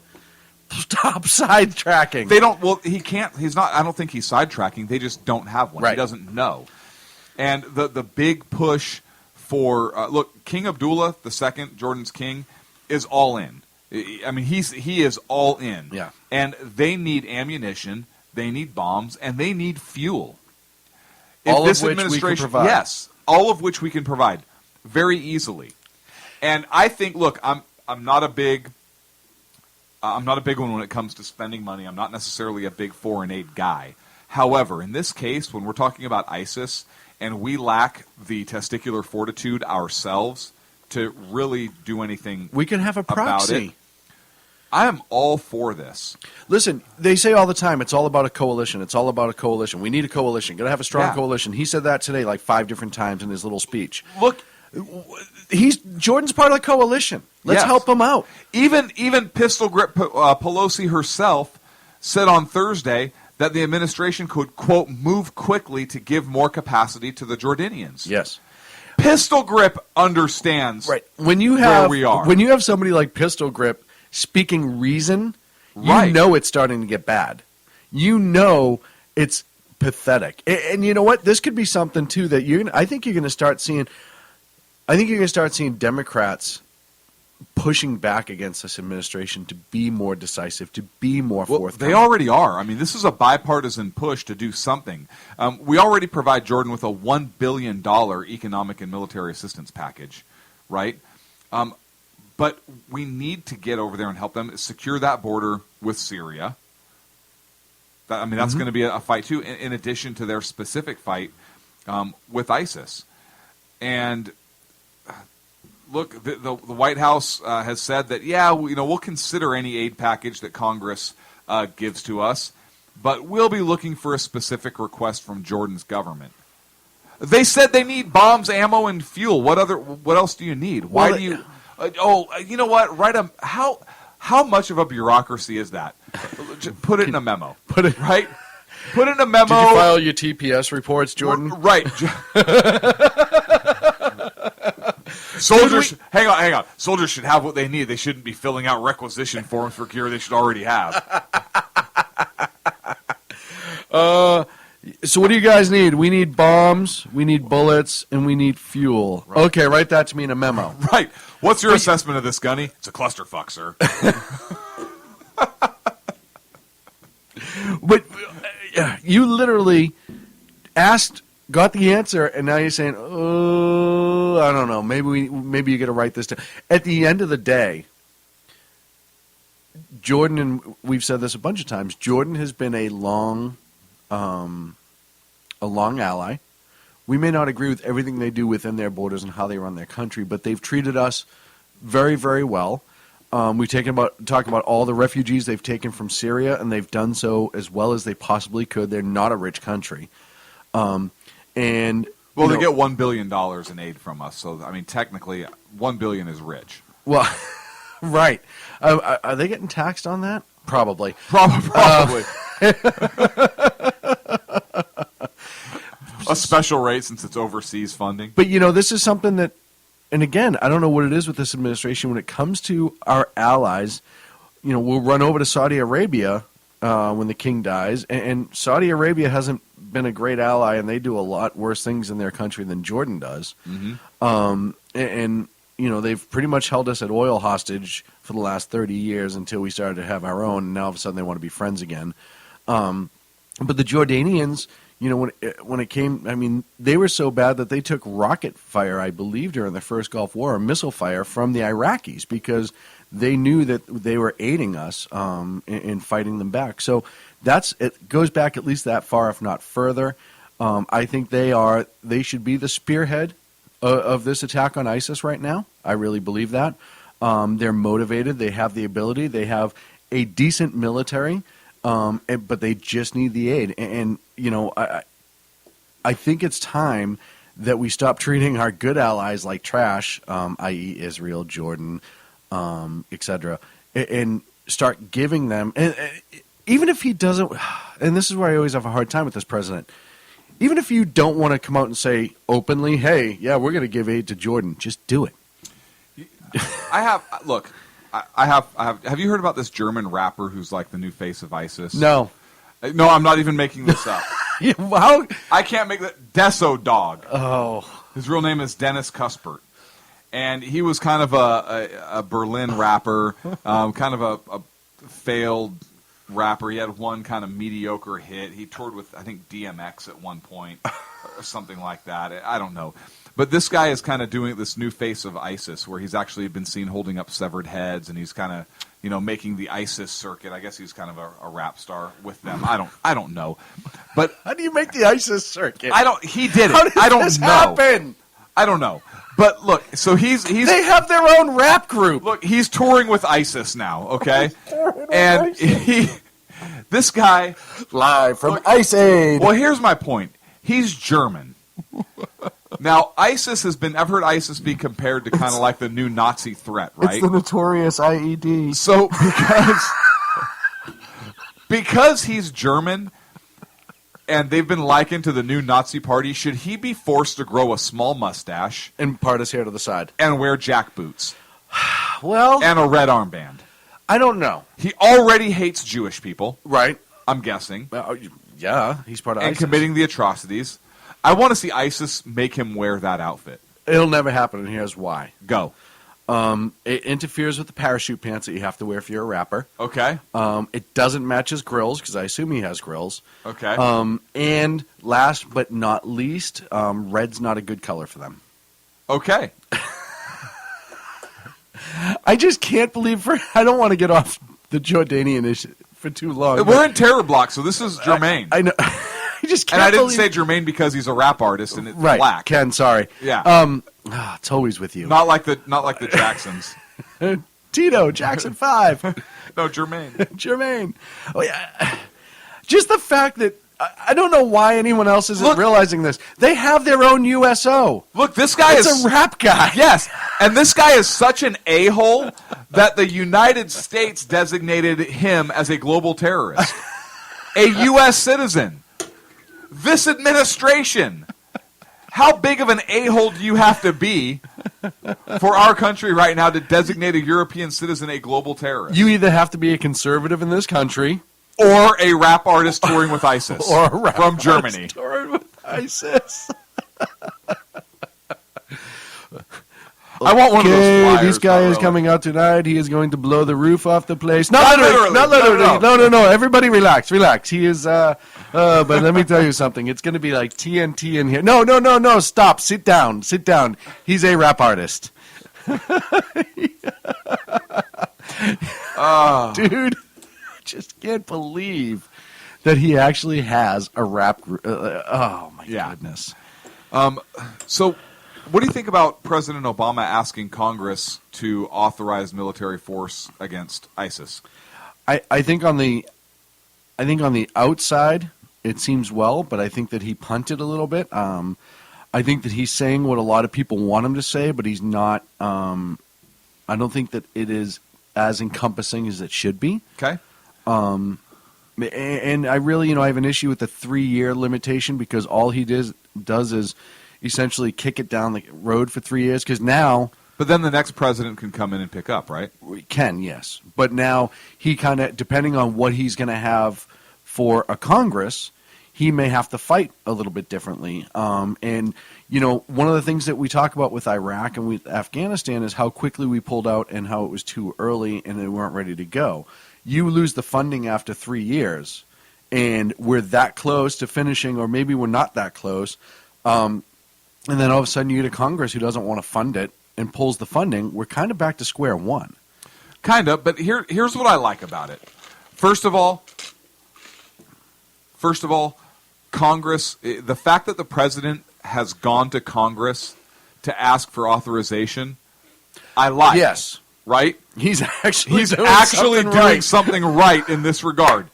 Stop sidetracking. They don't. Well, he can't. He's not. I don't think he's sidetracking. They just don't have one. Right. He doesn't know. And the big push for look, King Abdullah II, Jordan's king, is all in. I mean, he is all in. Yeah. And they need ammunition, they need bombs, and they need fuel. All of which we can provide. Yes, all of which we can provide very easily. And I think, look, I'm not a big one when it comes to spending money. I'm not necessarily a big foreign aid guy. However, in this case, when we're talking about ISIS and we lack the testicular fortitude ourselves to really do anything We can have a about proxy. it, I am all for this. Listen, they say all the time, it's all about a coalition. It's all about a coalition. We need a coalition. Got to have a strong Yeah. coalition. He said that today like 5 different times in his little speech. Look, Jordan's part of the coalition. Let's Yes. help him out. even Pistol Grip Pelosi herself said on Thursday that the administration could, quote, move quickly to give more capacity to the Jordanians. Yes. Pistol Grip understands Right. When you have we are. when you have somebody like Pistol Grip speaking reason, you Right. know it's starting to get bad. You know it's pathetic. And you know what? This could be something too that I think you're going to start seeing. I think you're going to start seeing Democrats pushing back against this administration to be more decisive, to be more Well, forthcoming. they already are. I mean, this is a bipartisan push to do something. We already provide Jordan with a $1 billion economic and military assistance package, right? But we need to get over there and help them secure that border with Syria. That's going to be a fight, too, in addition to their specific fight with ISIS. And look, the White House has said that, we'll consider any aid package that Congress gives to us, but we'll be looking for a specific request from Jordan's government. They said they need bombs, ammo, and fuel. What else do you need? Why do you? You know what? How much of a bureaucracy is that? Just put it in a memo. Put it right. Put it in a memo. Did you file your TPS reports, Jordan? Right. Soldiers, hang on. Soldiers should have what they need. They shouldn't be filling out requisition forms for gear they should already have. So what do you guys need? We need bombs, we need bullets, and we need fuel. Right. Okay, write that to me in a memo. Right. What's your assessment of this, Gunny? It's a clusterfuck, sir. But you literally got the answer, and now you're saying, "Oh, I don't know. Maybe you got to write this down." At the end of the day, Jordan, and we've said this a bunch of times, Jordan has been a long ally. We may not agree with everything they do within their borders and how they run their country, but they've treated us very, very well. We talk about all the refugees they've taken from Syria, and they've done so as well as they possibly could. They're not a rich country. Well, they get $1 billion in aid from us, so I mean, technically, $1 billion is rich. Well, right. Are they getting taxed on that? Probably. Probably. A special rate since it's overseas funding. But, this is something that, and again, I don't know what it is with this administration. When it comes to our allies, we'll run over to Saudi Arabia when the king dies, and Saudi Arabia hasn't been a great ally, and they do a lot worse things in their country than Jordan does. Mm-hmm. And they've pretty much held us at oil hostage for the last 30 years until we started to have our own, and now all of a sudden they want to be friends again. But the Jordanians, when it came, I mean, they were so bad that they took rocket fire, I believe, during the first Gulf War, or missile fire from the Iraqis because they knew that they were aiding us in fighting them back. So it goes back at least that far, if not further. I think they should be the spearhead of this attack on ISIS right now. I really believe that. They're motivated. They have the ability. They have a decent military, but they just need the aid. And I think it's time that we stop treating our good allies like trash, i.e. Israel, Jordan, etc., and start giving them. And even if he doesn't, and this is where I always have a hard time with this president, even if you don't want to come out and say openly, hey, yeah, we're going to give aid to Jordan, just do it. Have you heard about this German rapper who's like the new face of ISIS? No, I'm not even making this up. How? I can't make that. Deso Dog. Oh. His real name is Dennis Cuthbert. And he was kind of a Berlin rapper, kind of a failed rapper. He had one kind of mediocre hit. He toured with, I think, DMX at one point or something like that. I don't know. But this guy is kind of doing this new face of ISIS where he's actually been seen holding up severed heads, and he's kind of, making the ISIS circuit. I guess he's kind of a rap star with them. I don't know. But how do you make the ISIS circuit? He did it. How does I don't this know. happen? I don't know. But look, so he's they have their own rap group. Look, he's touring with ISIS now, okay? And this guy live from Ice Aid. Well, here's my point. He's German. Now, ISIS I've heard ISIS be compared to kind of like the new Nazi threat, right? It's the notorious IED. So because he's German and they've been likened to the new Nazi party, should he be forced to grow a small mustache and part his hair to the side and wear jack boots? Well, and a red armband. I don't know. He already hates Jewish people. Right. I'm guessing. Yeah, he's part of ISIS. And committing the atrocities. I want to see ISIS make him wear that outfit. It'll never happen, and here's why. Go. It interferes with the parachute pants that you have to wear if you're a rapper. Okay. It doesn't match his grills, because I assume he has grills. Okay. And last but not least, red's not a good color for them. Okay. I just can't believe I don't want to get off the Jordanian issue for too long. We're in terror block, so this is Jermaine. I know. I just can't and I didn't say Jermaine because he's a rap artist and it's black. Ken, sorry. Yeah. It's always with you. Not like the Jacksons. Tito, Jackson 5. No, Jermaine. Jermaine. Oh yeah. Just the fact that I don't know why anyone else isn't realizing this. They have their own USO. Look, this guy is a rap guy. Yes, and this guy is such an a-hole that the United States designated him as a global terrorist, a U.S. citizen. This administration. How big of an a-hole do you have to be for our country right now to designate a European citizen a global terrorist? You either have to be a conservative in this country, or a rap artist touring with ISIS, or a rap from Germany. Touring with ISIS. I want one of those flyers. This guy is coming out tonight. He is going to blow the roof off the place. Not literally. No. Everybody relax. He is, but let me tell you something. It's going to be like TNT in here. No. Stop. Sit down. He's a rap artist. Dude, I just can't believe that he actually has a rap group. Oh, my goodness. So what do you think about President Obama asking Congress to authorize military force against ISIS? I think on the outside it seems well, but I think that he punted a little bit. I think that he's saying what a lot of people want him to say, but he's not. I don't think that it is as encompassing as it should be. Okay. And I really, I have an issue with the 3-year limitation because all he does is essentially kick it down the road for 3 years. Because now, but then the next president can come in and pick up, right? We can, yes. But now he kind of, depending on what he's going to have for a Congress, he may have to fight a little bit differently. And, one of the things that we talk about with Iraq and with Afghanistan is how quickly we pulled out and how it was too early and they weren't ready to go. You lose the funding after 3 years, and we're that close to finishing, or maybe we're not that close. And then all of a sudden you get a Congress who doesn't want to fund it and pulls the funding. We're kind of back to square one. Kind of, but here's what I like about it. First of all, Congress, the fact that the president has gone to Congress to ask for authorization, I like. Yes. Right? He's actually doing something right in this regard.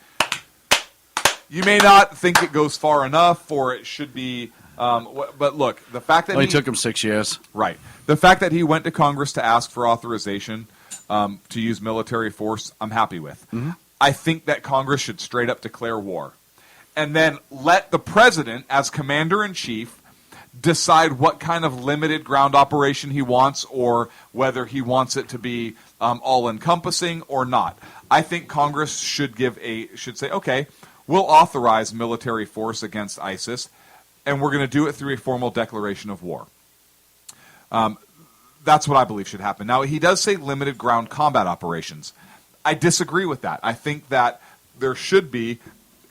You may not think it goes far enough, or it should be, but look, the fact that it took him 6 years. Right. The fact that he went to Congress to ask for authorization to use military force, I'm happy with. Mm-hmm. I think that Congress should straight up declare war. And then let the president, as commander-in-chief, decide what kind of limited ground operation he wants, or whether he wants it to be all-encompassing or not. I think Congress should say, okay, we'll authorize military force against ISIS, and we're going to do it through a formal declaration of war. That's what I believe should happen. Now, he does say limited ground combat operations. I disagree with that. I think that there should be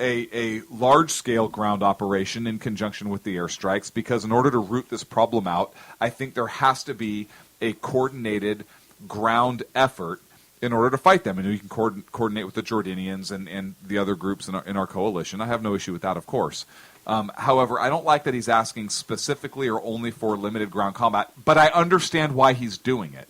a large-scale ground operation in conjunction with the airstrikes, because in order to root this problem out, I think there has to be a coordinated ground effort in order to fight them. And you can coordinate with the Jordanians and the other groups in our coalition. I have no issue with that, of course. However, I don't like that he's asking specifically or only for limited ground combat, but I understand why he's doing it.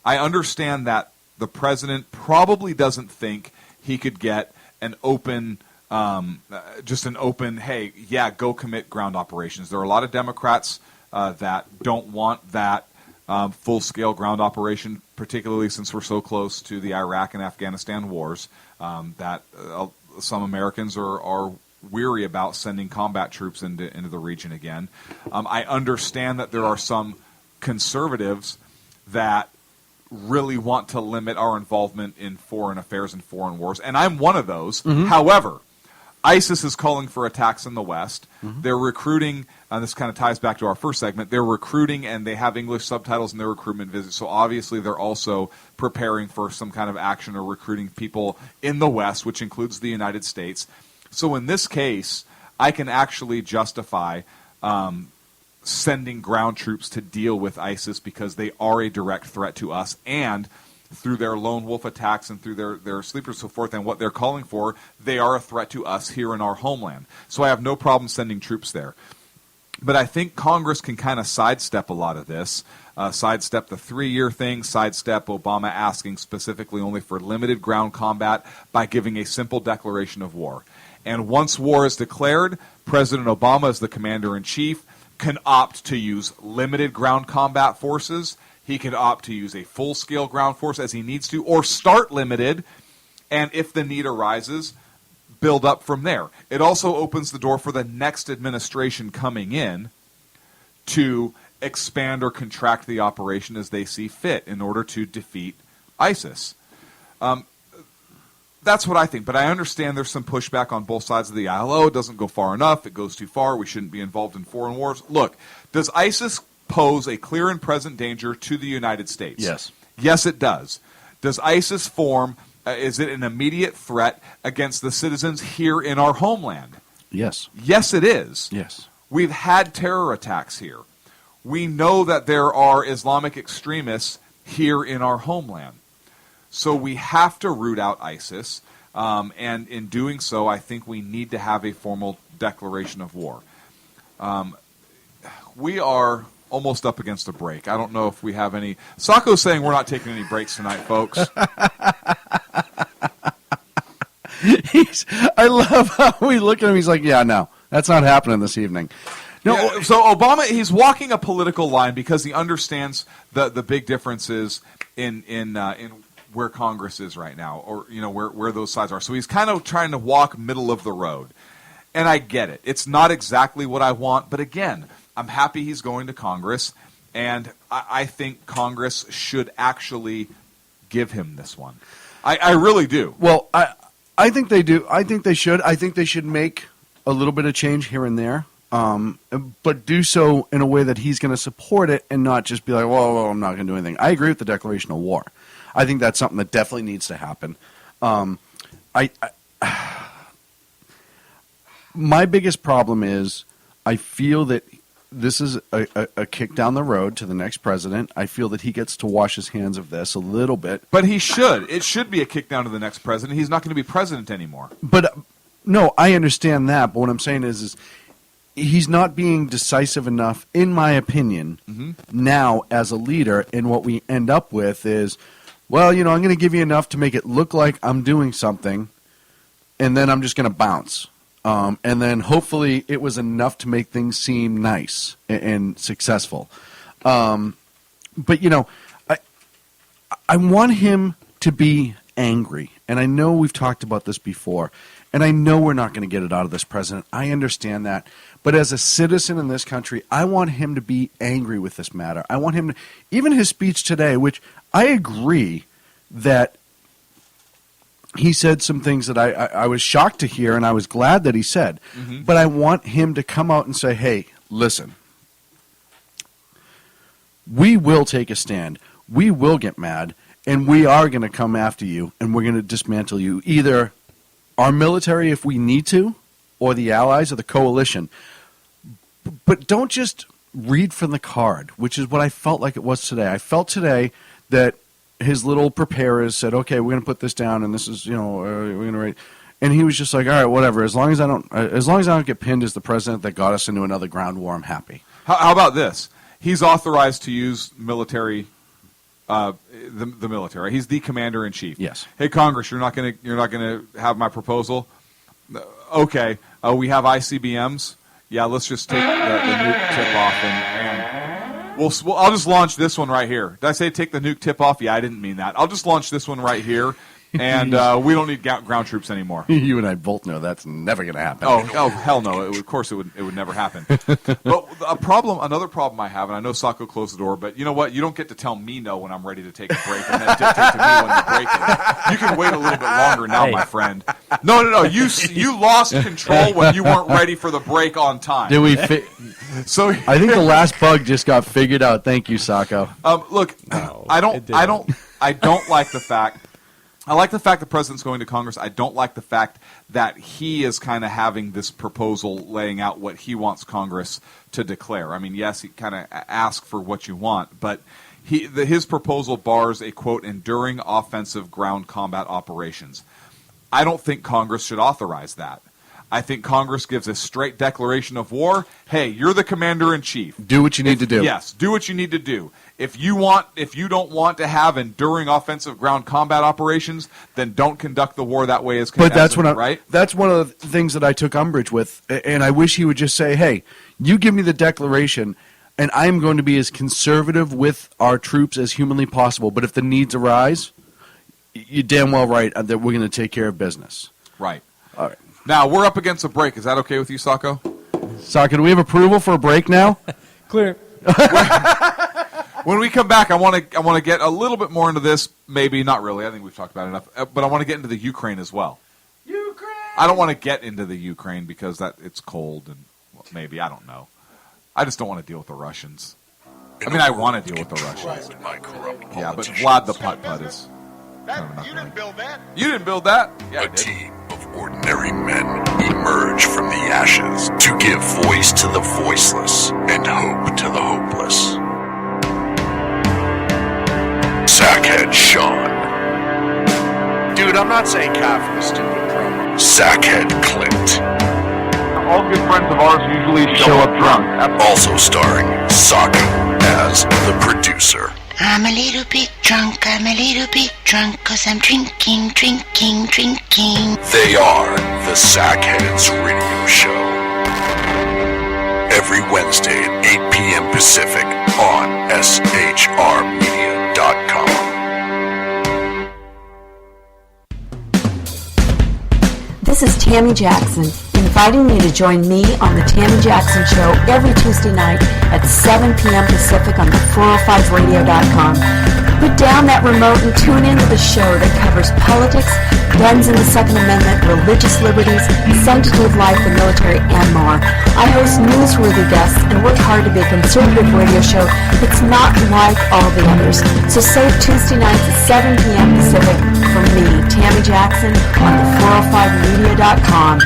I understand that the president probably doesn't think he could get an open, hey, yeah, go commit ground operations. There are a lot of Democrats that don't want that full-scale ground operation, particularly since we're so close to the Iraq and Afghanistan wars, that some Americans are weary about sending combat troops into the region again. I understand that there are some conservatives that really want to limit our involvement in foreign affairs and foreign wars, and I'm one of those. Mm-hmm. However, ISIS is calling for attacks in the West. Mm-hmm. They're recruiting, and this kind of ties back to our first segment, they're recruiting, and they have English subtitles in their recruitment visits, so obviously they're also preparing for some kind of action or recruiting people in the West, which includes the United States. So in this case, I can actually justify sending ground troops to deal with ISIS because they are a direct threat to us, and through their lone wolf attacks and through their sleepers and so forth and what they're calling for, they are a threat to us here in our homeland. So I have no problem sending troops there. But I think Congress can kind of sidestep a lot of this, sidestep the 3-year thing, sidestep Obama asking specifically only for limited ground combat by giving a simple declaration of war. And once war is declared, President Obama, as the commander-in-chief, can opt to use limited ground combat forces. He can opt to use a full-scale ground force as he needs to, or start limited, and if the need arises, build up from there. It also opens the door for the next administration coming in to expand or contract the operation as they see fit in order to defeat ISIS. That's what I think, but I understand there's some pushback on both sides of the aisle. Oh, it doesn't go far enough. It goes too far. We shouldn't be involved in foreign wars. Look, does ISIS pose a clear and present danger to the United States? Yes. Yes, it does. Does ISIS form, is it an immediate threat against the citizens here in our homeland? Yes. Yes, it is. Yes. We've had terror attacks here. We know that there are Islamic extremists here in our homeland. So we have to root out ISIS. And in doing so, I think we need to have a formal declaration of war. We are almost up against a break. I don't know if we have any. Sacco's saying we're not taking any breaks tonight, folks. I love how we look at him. He's like, yeah, no, that's not happening this evening. No, yeah, so Obama, he's walking a political line because he understands the big differences in where Congress is right now, or where those sides are. So he's kind of trying to walk middle of the road, and I get it. It's not exactly what I want, but again, I'm happy he's going to Congress, and I think Congress should actually give him this one. I really do. Well, I think they do. I think they should. I think they should make a little bit of change here and there, but do so in a way that he's going to support it and not just be like, well, I'm not going to do anything. I agree with the declaration of war. I think that's something that definitely needs to happen. My biggest problem is I feel that this is a kick down the road to the next president. I feel that he gets to wash his hands of this a little bit. But he should. It should be a kick down to the next president. He's not going to be president anymore. But no, I understand that. But what I'm saying is he's not being decisive enough, in my opinion, now as a leader. And what we end up with is, well, I'm going to give you enough to make it look like I'm doing something, and then I'm just going to bounce. And then hopefully it was enough to make things seem nice and successful. But, I want him to be angry. And I know we've talked about this before. And I know we're not going to get it out of this president. I understand that. But as a citizen in this country, I want him to be angry with this matter. I want him to, even his speech today, which I agree that he said some things that I was shocked to hear, and I was glad that he said. But I want him to come out and say, hey, listen, we will take a stand. We will get mad, and we are going to come after you, and we're going to dismantle you, either our military if we need to, or the allies or the coalition. But don't just read from the card, which is what I felt like it was today. I felt today that his little preparers said, okay, we're going to put this down, and this is, we're going to write. And he was just like, all right, whatever. As long as I don't get pinned as the president that got us into another ground war, I'm happy. How about this? He's authorized to use military, the military. He's the commander in chief. Yes. Hey, Congress, you're not going to have my proposal. Okay. We have ICBMs. Yeah, let's just take the nuke tip off and I'll just launch this one right here. Did I say take the nuke tip off? Yeah, I didn't mean that. I'll just launch this one right here, and we don't need ground troops anymore. You and I both know that's never going to happen. Oh, hell no! Of course, it would never happen. But another problem I have, and I know Sacco closed the door, but you know what? You don't get to tell me no when I'm ready to take a break, and then dictate to me when the break is. You can wait a little bit longer now, my friend. No. You lost control when you weren't ready for the break on time. Did we? So I think the last bug just got figured out. Thank you, Sacco. Look, No, I don't like the fact. I like the fact the president's going to Congress. I don't like the fact that he is kind of having this proposal laying out what he wants Congress to declare. I mean, yes, he kind of asks for what you want, but his proposal bars a, quote, enduring offensive ground combat operations. I don't think Congress should authorize that. I think Congress gives a straight declaration of war. Hey, you're the commander-in-chief. Do what you need to do. Yes, do what you need to do. If you don't want to have enduring offensive ground combat operations, then don't conduct the war that way. But that's right. That's one of the things that I took umbrage with, and I wish he would just say, "Hey, you give me the declaration, and I'm going to be as conservative with our troops as humanly possible. But if the needs arise, you're damn well right that we're going to take care of business." Right. All right. Now we're up against a break. Is that okay with you, Sacco? Sacco, do we have approval for a break now? Clear. When we come back, I want to get a little bit more into this. Maybe not really. I think we've talked about it enough. But I want to get into the Ukraine as well. Ukraine. I don't want to get into the Ukraine because it's cold and maybe I don't know. I just don't want to deal with the Russians. I mean, I want to deal with the Russians. Yeah, but Vlad the Putt-Putt is. You didn't build that. You didn't build that. Yeah, I A did. team of ordinary men emerge from the ashes to give voice to the voiceless and hope to the hopeless. Sackhead Sean, Dude, I'm not saying cough for the stupid promo. Sackhead Clint. All good friends of ours usually show up drunk. Also starring Sokka as the producer. I'm a little bit drunk, 'cause I'm drinking. They are the Sackheads Radio Show. Every Wednesday at 8 p.m. Pacific on shrmedia.com. This is Tammy Jackson, inviting you to join me on The Tammy Jackson Show every Tuesday night at 7 p.m. Pacific on the 405radio.com. Put down that remote and tune into the show that covers politics, guns and the Second Amendment, religious liberties, sanctity of life, the military, and more. I host newsworthy guests and work hard to be a conservative radio show that's not like all the others. So save Tuesday nights at 7 p.m. Pacific for me, Tammy Jackson, on the 405media.com.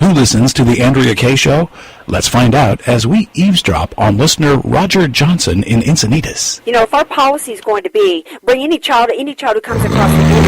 Who listens to the Andrea Kaye Show? Let's find out as we eavesdrop on listener Roger Johnson in Encinitas. You know, if our policy is going to be bring any child who comes across the border,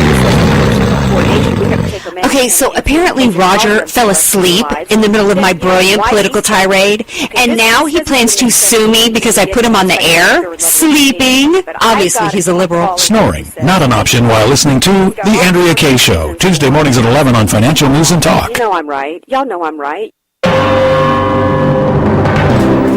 we have to take them in. Okay, so apparently Roger fell asleep in the middle of my brilliant political tirade, and now he plans to sue me because I put him on the air, sleeping. Obviously, he's a liberal. Snoring, not an option while listening to the Andrea Kaye Show, Tuesday mornings at 11 on Financial News and Talk. You know I'm right. Y'all know I'm right.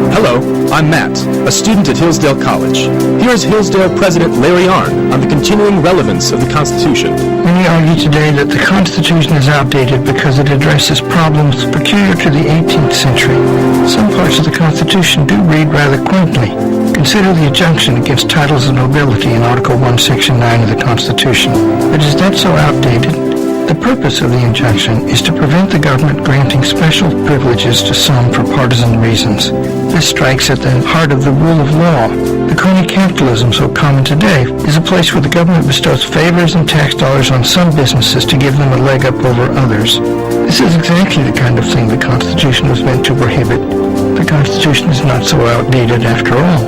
Hello, I'm Matt, a student at Hillsdale College. Here is Hillsdale President Larry Arnn on the continuing relevance of the Constitution. Many argue today that the Constitution is outdated because it addresses problems peculiar to the 18th century. Some parts of the Constitution do read rather quaintly. Consider the injunction against titles of nobility in Article 1, Section 9 of the Constitution. But is that so outdated? The purpose of the injunction is to prevent the government granting special privileges to some for partisan reasons. This strikes at the heart of the rule of law. The crony capitalism so common today is a place where the government bestows favors and tax dollars on some businesses to give them a leg up over others. This is exactly the kind of thing the Constitution was meant to prohibit. The Constitution is not so outdated after all.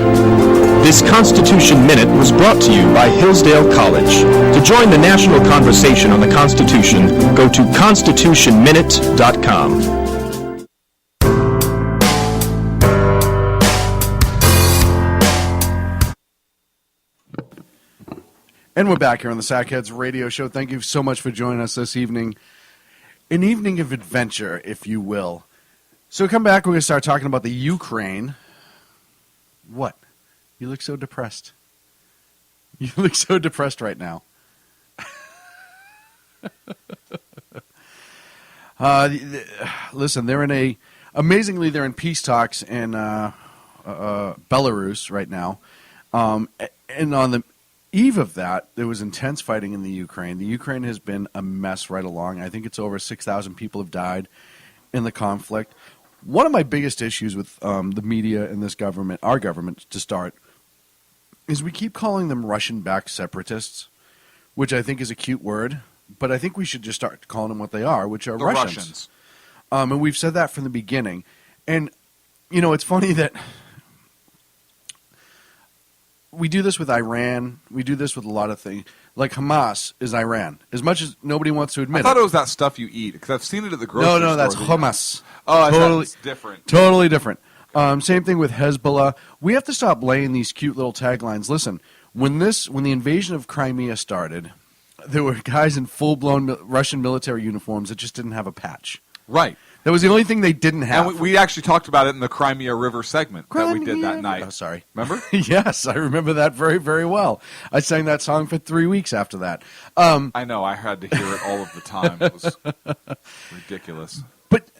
This Constitution Minute was brought to you by Hillsdale College. To join the national conversation on the Constitution, go to constitutionminute.com. And we're back here on the Sackheads Radio Show. Thank you so much for joining us this evening. An evening of adventure, if you will. So come back, we're going to start talking about the Ukraine. What? You look so depressed. You look so depressed right now. Listen, amazingly, they're in peace talks in Belarus right now. And on the eve of that, there was intense fighting in the Ukraine. The Ukraine has been a mess right along. I think it's over 6,000 people have died in the conflict. One of my biggest issues with the media and this government, our government to start, is we keep calling them Russian-backed separatists, which I think is a cute word, but I think we should just start calling them what they are, which are Russians. And we've said that from the beginning. And, you know, it's funny that we do this with Iran. We do this with a lot of things. Like Hamas is Iran, as much as nobody wants to admit it. I thought it was that stuff you eat, because I've seen it at the grocery store. No, that's hummus. Oh, totally different. Totally different. Same thing with Hezbollah. We have to stop laying these cute little taglines. Listen, when the invasion of Crimea started, there were guys in full-blown Russian military uniforms that just didn't have a patch. Right. That was the only thing they didn't have. And we actually talked about it in the Crimea River segment that we did that night. Oh, sorry. Remember? Yes, I remember that very, very well. I sang that song for 3 weeks after that. I know. I had to hear it all of the time. It was ridiculous. But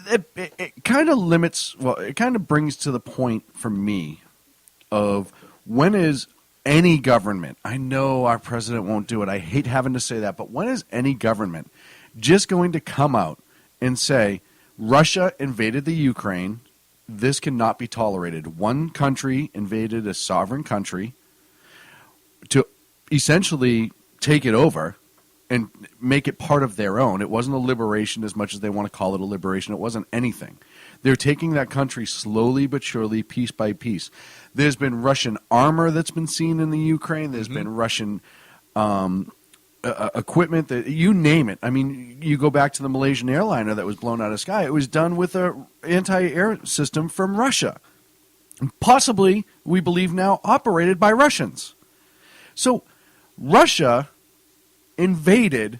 it kind of limits, it kind of brings to the point for me of when is any government, I know our president won't do it, I hate having to say that, but when is any government just going to come out and say, Russia invaded the Ukraine, this cannot be tolerated. One country invaded a sovereign country to essentially take it over and make it part of their own. It wasn't a liberation as much as they want to call it a liberation. It wasn't anything. They're taking that country slowly but surely, piece by piece. There's been Russian armor that's been seen in the Ukraine. There's been Russian equipment, that you name it. I mean, you go back to the Malaysian airliner that was blown out of the sky. It was done with an anti-air system from Russia, possibly, we believe now, operated by Russians. So Russia invaded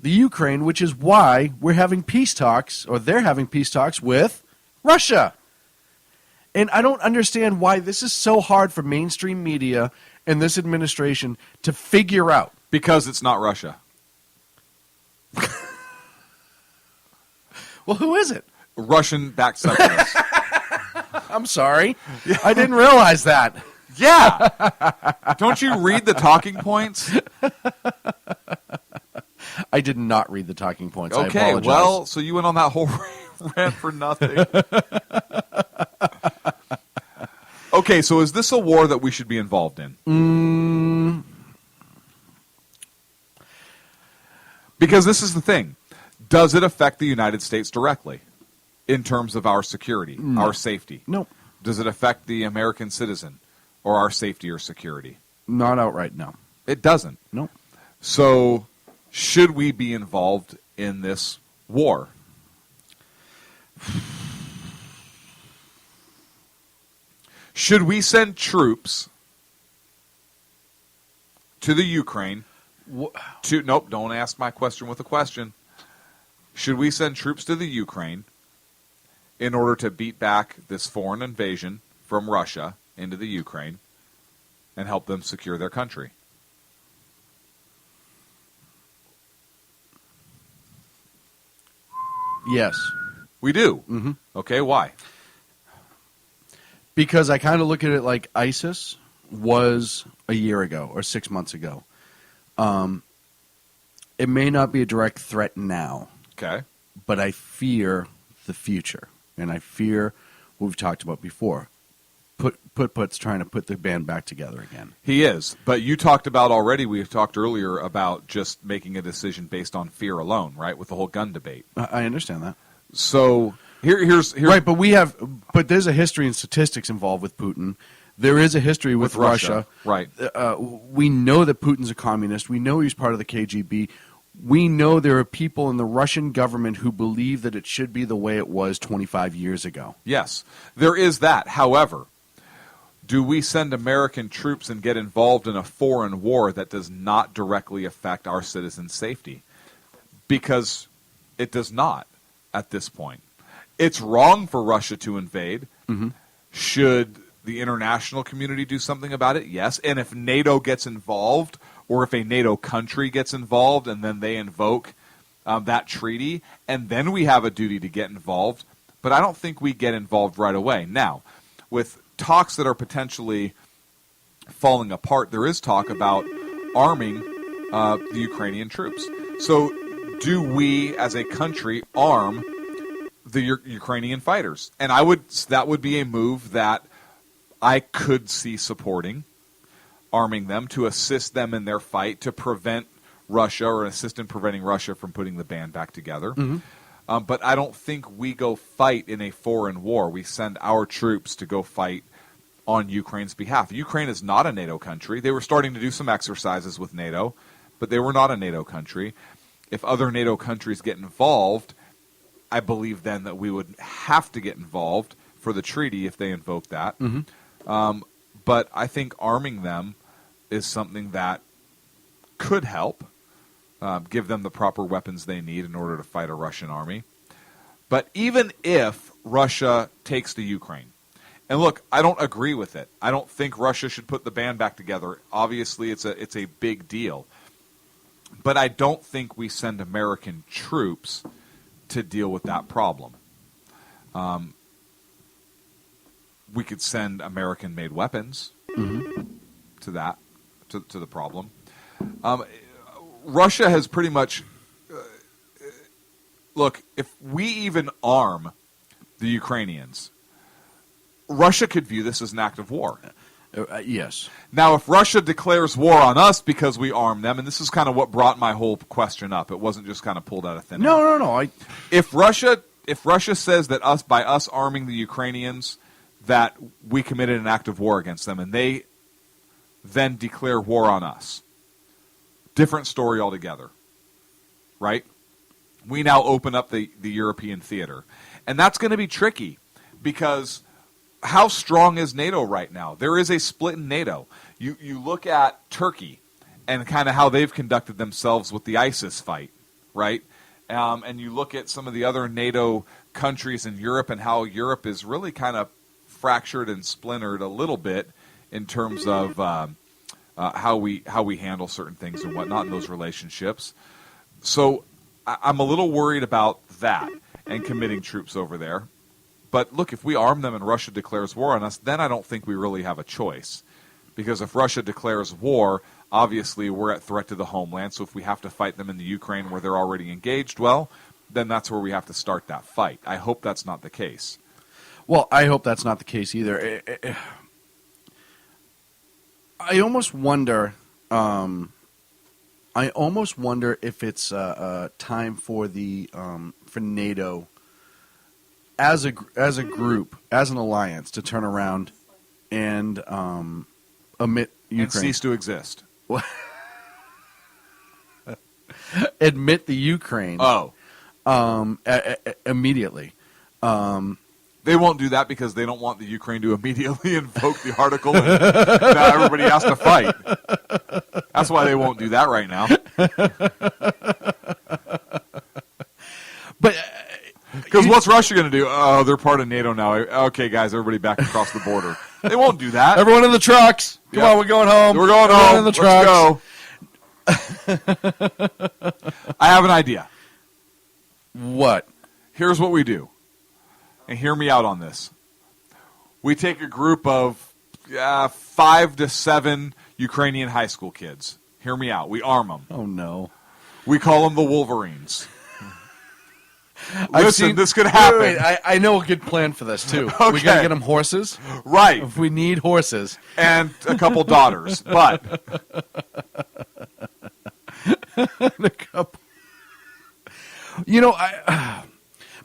the Ukraine, which is why we're having peace talks, or they're having peace talks with Russia. And I don't understand why this is so hard for mainstream media and this administration to figure out. Because it's not Russia. Well, who is it? Russian-backed separatists. I'm sorry. I didn't realize that. Yeah. Don't you read the talking points? I did not read the talking points. I Okay, apologize. well, so you went on that whole rant for nothing. Okay, so is this a war that we should be involved in? Because this is the thing. Does it affect the United States directly in terms of our security, our safety? No. Does it affect the American citizen or our safety or security? Not outright, no. It doesn't. No. So should we be involved in this war? Should we send troops to the Ukraine? Nope, don't ask my question with a question. Should we send troops to the Ukraine in order to beat back this foreign invasion from Russia into the Ukraine and help them secure their country? Yes. We do? Mm-hmm. Okay, why? Because I kind of look at it like ISIS was a year ago or 6 months ago. It may not be a direct threat now. Okay. But I fear the future. And I fear what we've talked about before. Put's trying to put the band back together again. He is. But you talked about already, we talked earlier about just making a decision based on fear alone, right? With the whole gun debate. I understand that. So here's right, but there's a history and statistics involved with Putin. There is a history with Russia. Right. We know that Putin's a communist. We know he's part of the KGB. We know there are people in the Russian government who believe that it should be the way it was 25 years ago. Yes, there is that. However, do we send American troops and get involved in a foreign war that does not directly affect our citizens' safety? Because it does not at this point. It's wrong for Russia to invade. Mm-hmm. Should the international community do something about it? Yes. And if NATO gets involved, or if a NATO country gets involved and then they invoke that treaty, and then we have a duty to get involved. But I don't think we get involved right away. Now, with talks that are potentially falling apart, there is talk about arming the Ukrainian troops. So do we, as a country, arm the Ukrainian fighters? And that would be a move that I could see supporting, arming them to assist them in their fight to prevent Russia or assist in preventing Russia from putting the band back together. Mm-hmm. But I don't think we go fight in a foreign war. We send our troops to go fight on Ukraine's behalf. Ukraine is not a NATO country. They were starting to do some exercises with NATO, but they were not a NATO country. If other NATO countries get involved, I believe then that we would have to get involved for the treaty if they invoke that. Mm-hmm. But I think arming them is something that could help, give them the proper weapons they need in order to fight a Russian army. But even if Russia takes the Ukraine, and look, I don't agree with it. I don't think Russia should put the band back together. Obviously, it's a big deal. But I don't think we send American troops to deal with that problem. We could send American-made weapons to that, to the problem. Russia has pretty much... look, if we even arm the Ukrainians, Russia could view this as an act of war. Yes. Now, if Russia declares war on us because we arm them, and this is kind of what brought my whole question up. It wasn't just kind of pulled out of thin air. No. If Russia says that by us arming the Ukrainians, that we committed an act of war against them, and they then declare war on us, different story altogether, right? We now open up the European theater. And that's going to be tricky because how strong is NATO right now? There is a split in NATO. You look at Turkey and kind of how they've conducted themselves with the ISIS fight, right? And you look at some of the other NATO countries in Europe and how Europe is really kind of fractured and splintered a little bit in terms of how we handle certain things and whatnot in those relationships. So I'm a little worried about that and committing troops over there. But look, if we arm them and Russia declares war on us, then I don't think we really have a choice. Because if Russia declares war, obviously we're at threat to the homeland. So if we have to fight them in the Ukraine where they're already engaged, well, then that's where we have to start that fight. I hope that's not the case. Well, I hope that's not the case either. I almost wonder. If it's time for for NATO as a group, as an alliance, to turn around and admit Ukraine and cease to exist. Admit the Ukraine. Immediately. They won't do that because they don't want the Ukraine to immediately invoke the article and now everybody has to fight. That's why they won't do that right now. But because what's Russia going to do? Oh, they're part of NATO now. Okay, guys, everybody back across the border. They won't do that. Everyone in the trucks. Come on, we're going home. We're going Everyone home. in the trucks. Let's go. I have an idea. What? Here's what we do. And hear me out on this. We take a group of 5 to 7 Ukrainian high school kids. Hear me out. We arm them. Oh, no. We call them the Wolverines. Listen, this could happen. Wait, I know a good plan for this, too. Okay. We got to get them horses. Right. If we need horses. And a couple daughters. But a couple. You know,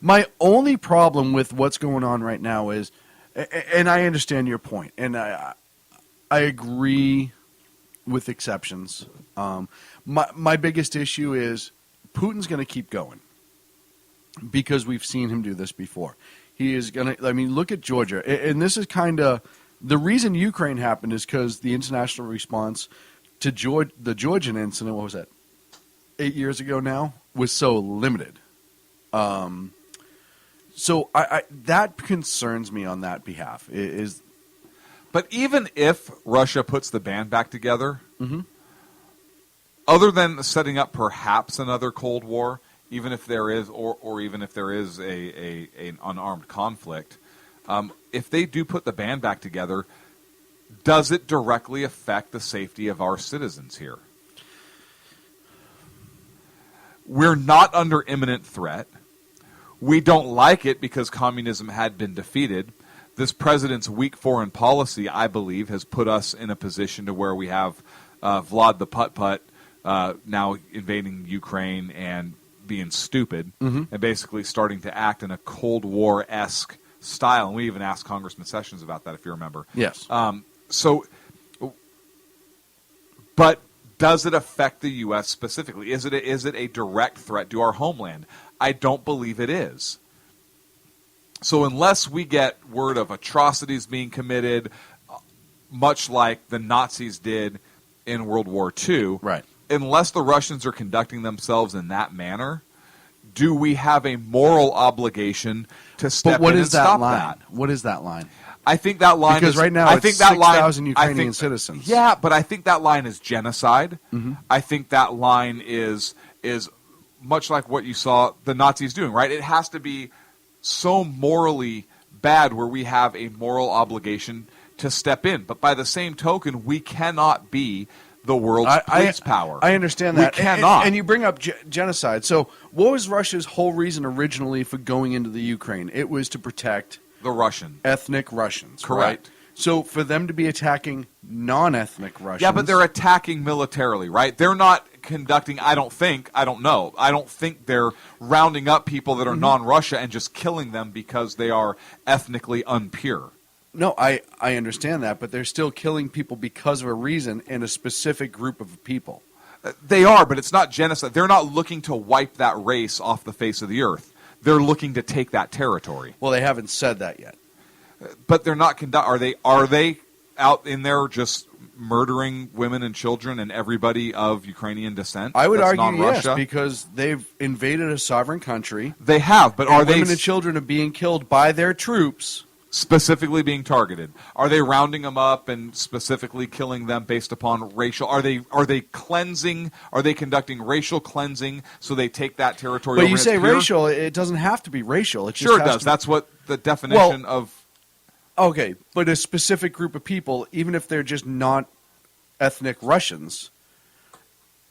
my only problem with what's going on right now is, and I understand your point, and I agree with exceptions. My biggest issue is Putin's going to keep going because we've seen him do this before. He is going to, I mean, look at Georgia. And this is kind of, the reason Ukraine happened is because the international response to the Georgian incident, what was that, 8 years ago now, was so limited. So I that concerns me on that behalf. But even if Russia puts the band back together, other than setting up perhaps another Cold War, even if there is, or even if there is an unarmed conflict, if they do put the band back together, does it directly affect the safety of our citizens here? We're not under imminent threat. We don't like it because communism had been defeated. This president's weak foreign policy, I believe, has put us in a position to where we have Vlad the Putt-Putt now invading Ukraine and being stupid and basically starting to act in a Cold War-esque style. And we even asked Congressman Sessions about that, if you remember. Yes. But does it affect the U.S. specifically? Is it a direct threat to our homeland? I don't believe it is. So unless we get word of atrocities being committed, much like the Nazis did in World War II, right? Unless the Russians are conducting themselves in that manner, do we have a moral obligation to step in and stop that? What is that line? I think that line because is, right now I it's think that 6,000 line, Ukrainian citizens. Yeah, but I think that line is genocide. I think that line is much like what you saw the Nazis doing, right? It has to be so morally bad where we have a moral obligation to step in. But by the same token, we cannot be the world's police power. I understand that. We cannot. And you bring up genocide. So what was Russia's whole reason originally for going into the Ukraine? It was to protect the Russian. Ethnic Russians. Correct. Right? So for them to be attacking non-ethnic Russians. Yeah, but they're attacking militarily, right? They're not conducting, I don't think they're rounding up people that are non-Russia and just killing them because they are ethnically unpure. No, I understand that, but they're still killing people because of a reason and a specific group of people. They are, but it's not genocide. They're not looking to wipe that race off the face of the earth. They're looking to take that territory. Well, they haven't said that yet. But they're not Are they out in there just murdering women and children and everybody of Ukrainian descent? I would argue non-Russia? yes, because they've invaded a sovereign country. They have, but are they... Women and children are being killed by their troops. Specifically being targeted. Are they rounding them up and specifically killing them based upon racial... Are they cleansing? Are they conducting racial cleansing so they take that territory over? But you say racial, it doesn't have to be racial. It sure it does. That's what the definition of... Okay, but a specific group of people, even if they're just not ethnic Russians,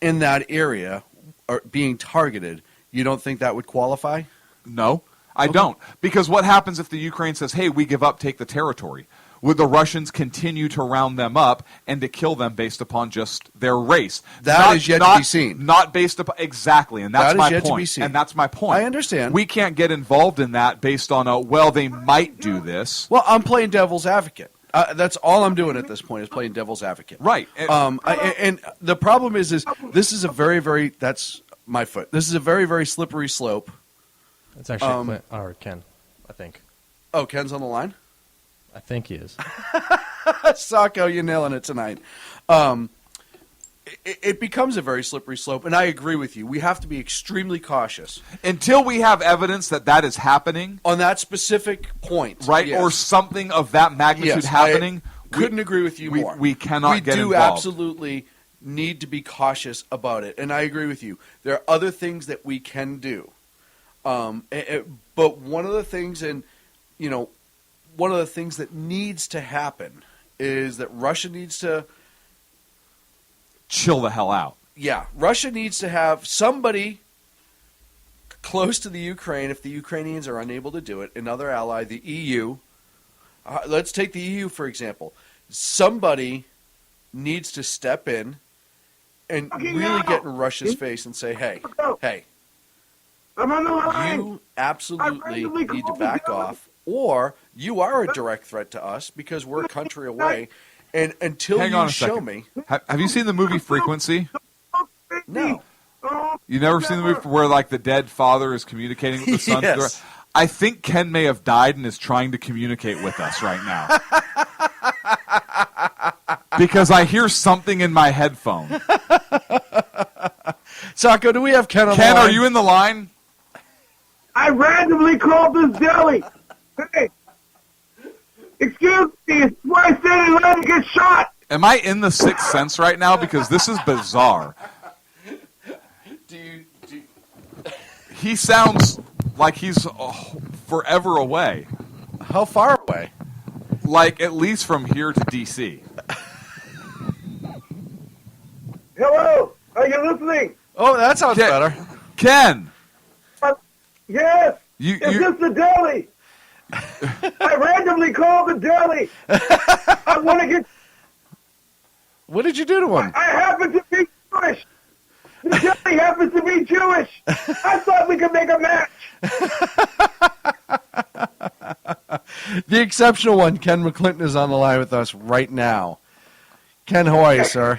in that area are being targeted, you don't think that would qualify? No, I don't. Because what happens if the Ukraine says, hey, we give up, take the territory? Would the Russians continue to round them up and to kill them based upon just their race? That is yet to be seen. Not based upon... Exactly, and that's my point. To be seen. And that's my point. I understand. We can't get involved in that based on they might do this. Well, I'm playing devil's advocate. That's all I'm doing at this point is playing devil's advocate. Right. And the problem is this is a very, very... That's my foot. This is a very, very slippery slope. It's actually Clint, or Ken, I think. Oh, Ken's on the line? I think he is. Sacco, you're nailing it tonight. It becomes a very slippery slope, and I agree with you. We have to be extremely cautious. Until we have evidence that is happening. On that specific point. Right, yes. or something of that magnitude happening. Couldn't agree with you more. We cannot get involved. We do absolutely need to be cautious about it, and I agree with you. There are other things that we can do. But one of the things, one of the things that needs to happen is that Russia needs to chill the hell out. Yeah, Russia needs to have somebody close to the Ukraine if the Ukrainians are unable to do it. Another ally, the EU. Let's take the EU, for example. Somebody needs to step in and really get in Russia's face and say, hey, you absolutely need to back off, or you are a direct threat to us because we're a country away. And until you show me... Have you seen the movie Frequency? No. You never seen the movie where the dead father is communicating with the son? Yes. I think Ken may have died and is trying to communicate with us right now. Because I hear something in my headphone. Sacco, do we have Ken on the line? Ken, are you in the line? I randomly called this deli. Hey, excuse me, it's where I said and let it get shot. Am I in the Sixth Sense right now? Because this is bizarre. He sounds like he's forever away. How far away? Like at least from here to D.C. Hello, are you listening? Oh, that sounds better. Ken! Yes! Is this the deli? I randomly called the deli. I want to get... What did you do to him? I happen to be Jewish. The deli happens to be Jewish. I thought we could make a match. The exceptional one, Ken McClinton, is on the line with us right now. Ken, how are you, sir?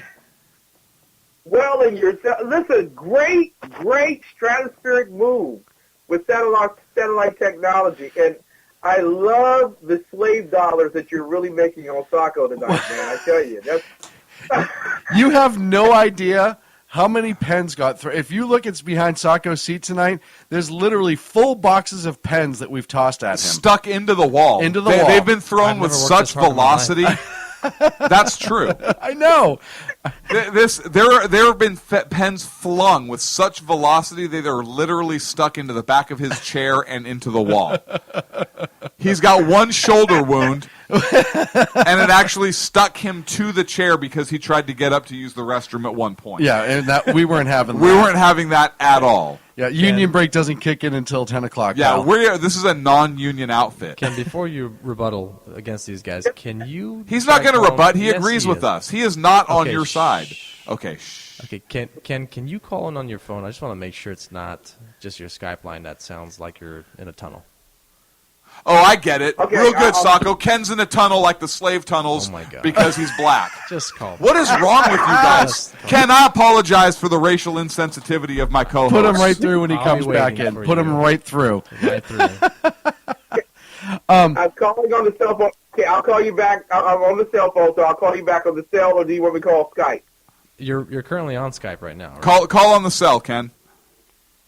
Well, and listen, great stratospheric move with satellite technology, and I love the slave dollars that you're really making on Sacco tonight, man. I tell you, you have no idea how many pens got through. If you look at behind Sacco's seat tonight, there's literally full boxes of pens that we've tossed at him. Stuck into the wall. Into the wall. They've been thrown with such velocity. That's true. I know. There have been pens flung with such velocity they are literally stuck into the back of his chair and into the wall. He's got one shoulder wound, and it actually stuck him to the chair because he tried to get up to use the restroom at one point. Yeah, and we weren't having that. We weren't having that at all. Yeah, union break doesn't kick in until 10 o'clock. Yeah, this is a non-union outfit. Ken, before you rebuttal against these guys, can you... He's not going to rebut. He agrees with us. He is not on your side. Okay, shh. Okay, Ken, can you call in on your phone? I just want to make sure it's not just your Skype line that sounds like you're in a tunnel. Oh, I get it. Okay, Real good, Sacco. Ken's in a tunnel like the slave tunnels because he's black. Just call. What is wrong with you guys? Ken, I apologize for the racial insensitivity of my co-host. Put him right through when he comes back in. Put him right through. Right through. I'm calling on the cell phone. Okay, I'll call you back. I'm on the cell phone, so I'll call you back on the cell, or do you want me to call Skype? You're currently on Skype right now. Right? Call on the cell, Ken.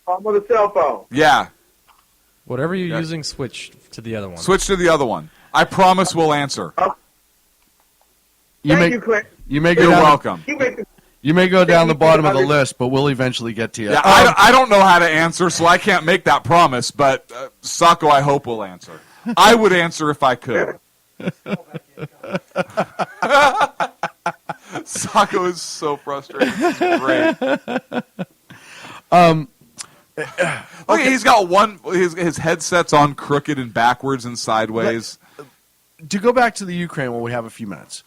I'm on the cell phone. Yeah. Whatever you're using, switch to the other one. Switch to the other one. I promise we'll answer. Thank you, Clint. You may go You're down welcome. You may go down the bottom of the list, but we'll eventually get to you. Yeah, I don't know how to answer, so I can't make that promise, but Sacco, I hope will answer. I would answer if I could. Sacco is so frustrated. This is great. Look, he's got his headset's on crooked and backwards and sideways. To go back to the Ukraine when we have a few minutes,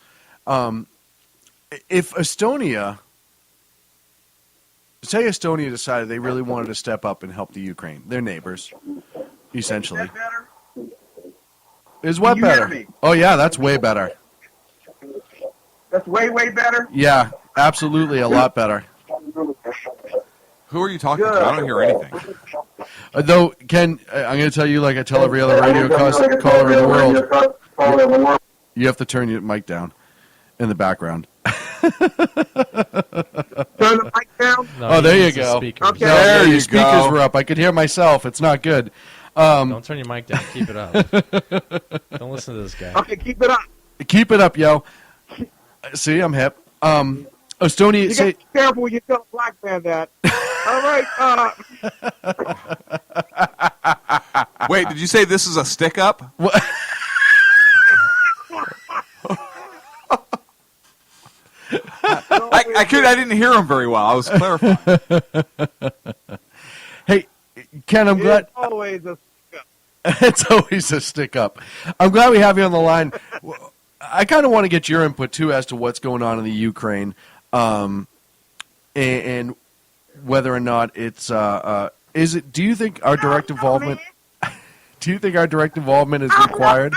if Estonia decided they really wanted to step up and help the Ukraine, their neighbors, essentially. Is what better? Oh, yeah, that's way better. That's way, way better? Yeah, absolutely a lot better. Who are you talking to? I don't hear anything. Though, Ken, I'm going to tell you like I tell every other radio caller in the world, you have to turn your mic down in the background. Turn the mic down? No, there you go. Okay. There your speakers were up. I could hear myself. It's not good. Don't turn your mic down. Keep it up. Don't listen to this guy. Okay, keep it up. Keep it up, yo. See, I'm hip. Estonia, you gotta be careful when you tell a black man that. All right. Wait, did you say this is a stick-up? I didn't hear him very well. I was clarifying. Hey, Ken, I'm glad. It's always a stick-up. It's always a stick-up. I'm glad we have you on the line. I kind of want to get your input, too, as to what's going on in the Ukraine and whether or not it's is it? Do you think our direct involvement? Do you think our direct involvement is required?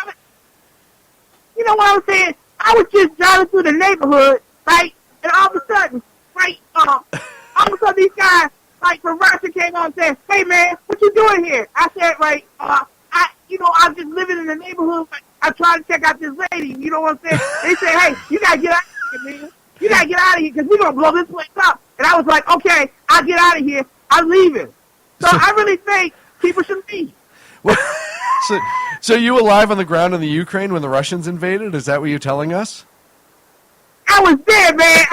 You know what I'm saying? I was just driving through the neighborhood, right, and all of a sudden, right, all of a sudden these guys, like, from Russia came on and said, "Hey man, what you doing here?" I said, right, I'm just living in the neighborhood. I'm trying to check out this lady. You know what I'm saying? They said, "Hey, you gotta get out of here, man. You gotta get out of here because we're gonna blow this place up." And I was like, "Okay, I'll get out of here. I'm leaving." So I really think people should leave. So you were live on the ground in the Ukraine when the Russians invaded? Is that what you're telling us? I was there, man.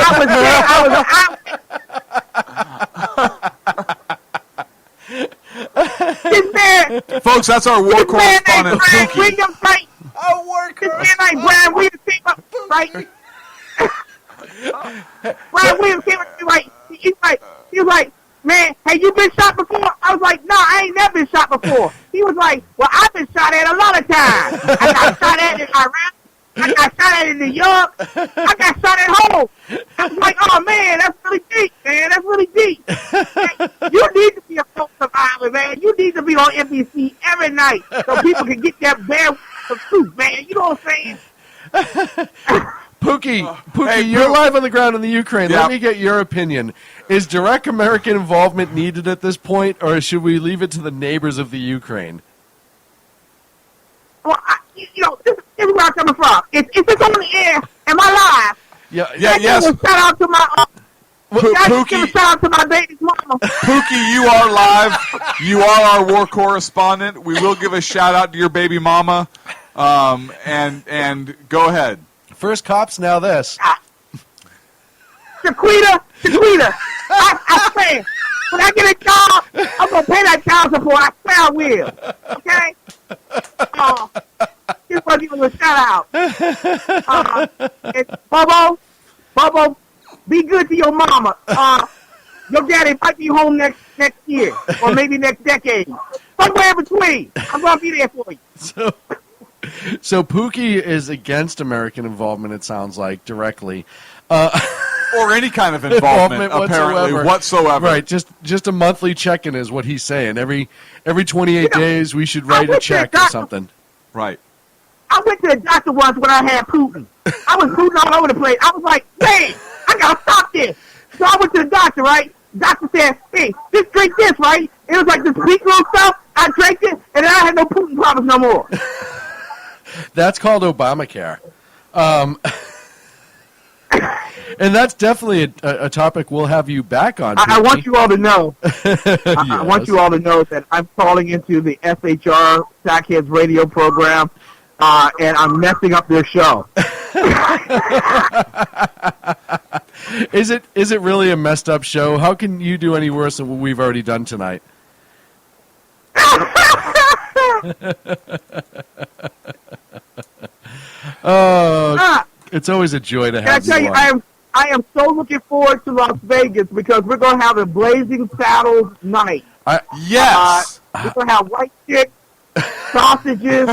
Folks, that's our war correspondent, Pookie. Williams, right? Our war correspondent. Like Brian Williams came up, right? Brian Williams came up, right? He was like, "Man, have you been shot before?" I was like, "No, I ain't never been shot before." He was like, "Well, I've been shot at a lot of times. I got shot at in Iraq. I got shot at in New York. I got shot at home." I was like, "Oh, man, that's really deep, man. That's really deep. Man, you need to be a folk survivor, man. You need to be on NBC every night so people can get that bare truth, man. You know what I'm saying?" Pookie, hey, you're live on the ground in the Ukraine. Yep. Let me get your opinion. Is direct American involvement needed at this point, or should we leave it to the neighbors of the Ukraine? Well, this is where I'm coming from. If it's on the air, am I live? Yes. Shout out to my Pookie. Shout out to my baby's mama. Pookie, you are live. You are our war correspondent. We will give a shout out to your baby mama. And go ahead. First cops, now this. Shaquita, I swear, when I get a job, I'm going to pay that child support. I swear I will. Okay? Just want to give him a shout out. Bobo, be good to your mama. Your daddy might be home next year, or maybe next decade. Somewhere in between. I'm going to be there for you. So Pookie is against American involvement, it sounds like, directly. Or any kind of involvement apparently, whatsoever. Right, just a monthly check-in is what he's saying. Every 28 days we should write a check or something. Right. I went to the doctor once when I had Putin. I was Putin all over the place. I was like, man, I gotta stop this. So I went to the doctor, right? Doctor said, hey, just drink this, right? It was like this sweet little stuff. I drank it, and then I had no Putin problems no more. That's called Obamacare. And that's definitely a topic we'll have you back on. I want you all to know. I want you all to know that I'm calling into the SHR Sackheads radio program, and I'm messing up their show. Is it really a messed up show? How can you do any worse than what we've already done tonight? It's always a joy to have you on. I am so looking forward to Las Vegas because we're going to have a Blazing Saddles night. Yes! We're going to have white chicks, sausages.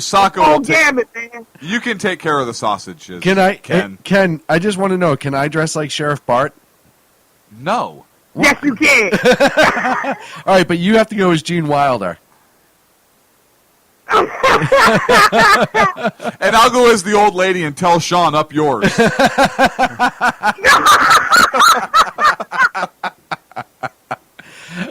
Sacco, gamut, man. You can take care of the sausages. Ken, I just want to know, can I dress like Sheriff Bart? No. Yes, you can. All right, but you have to go as Gene Wilder. And I'll go as the old lady and tell Sean up yours.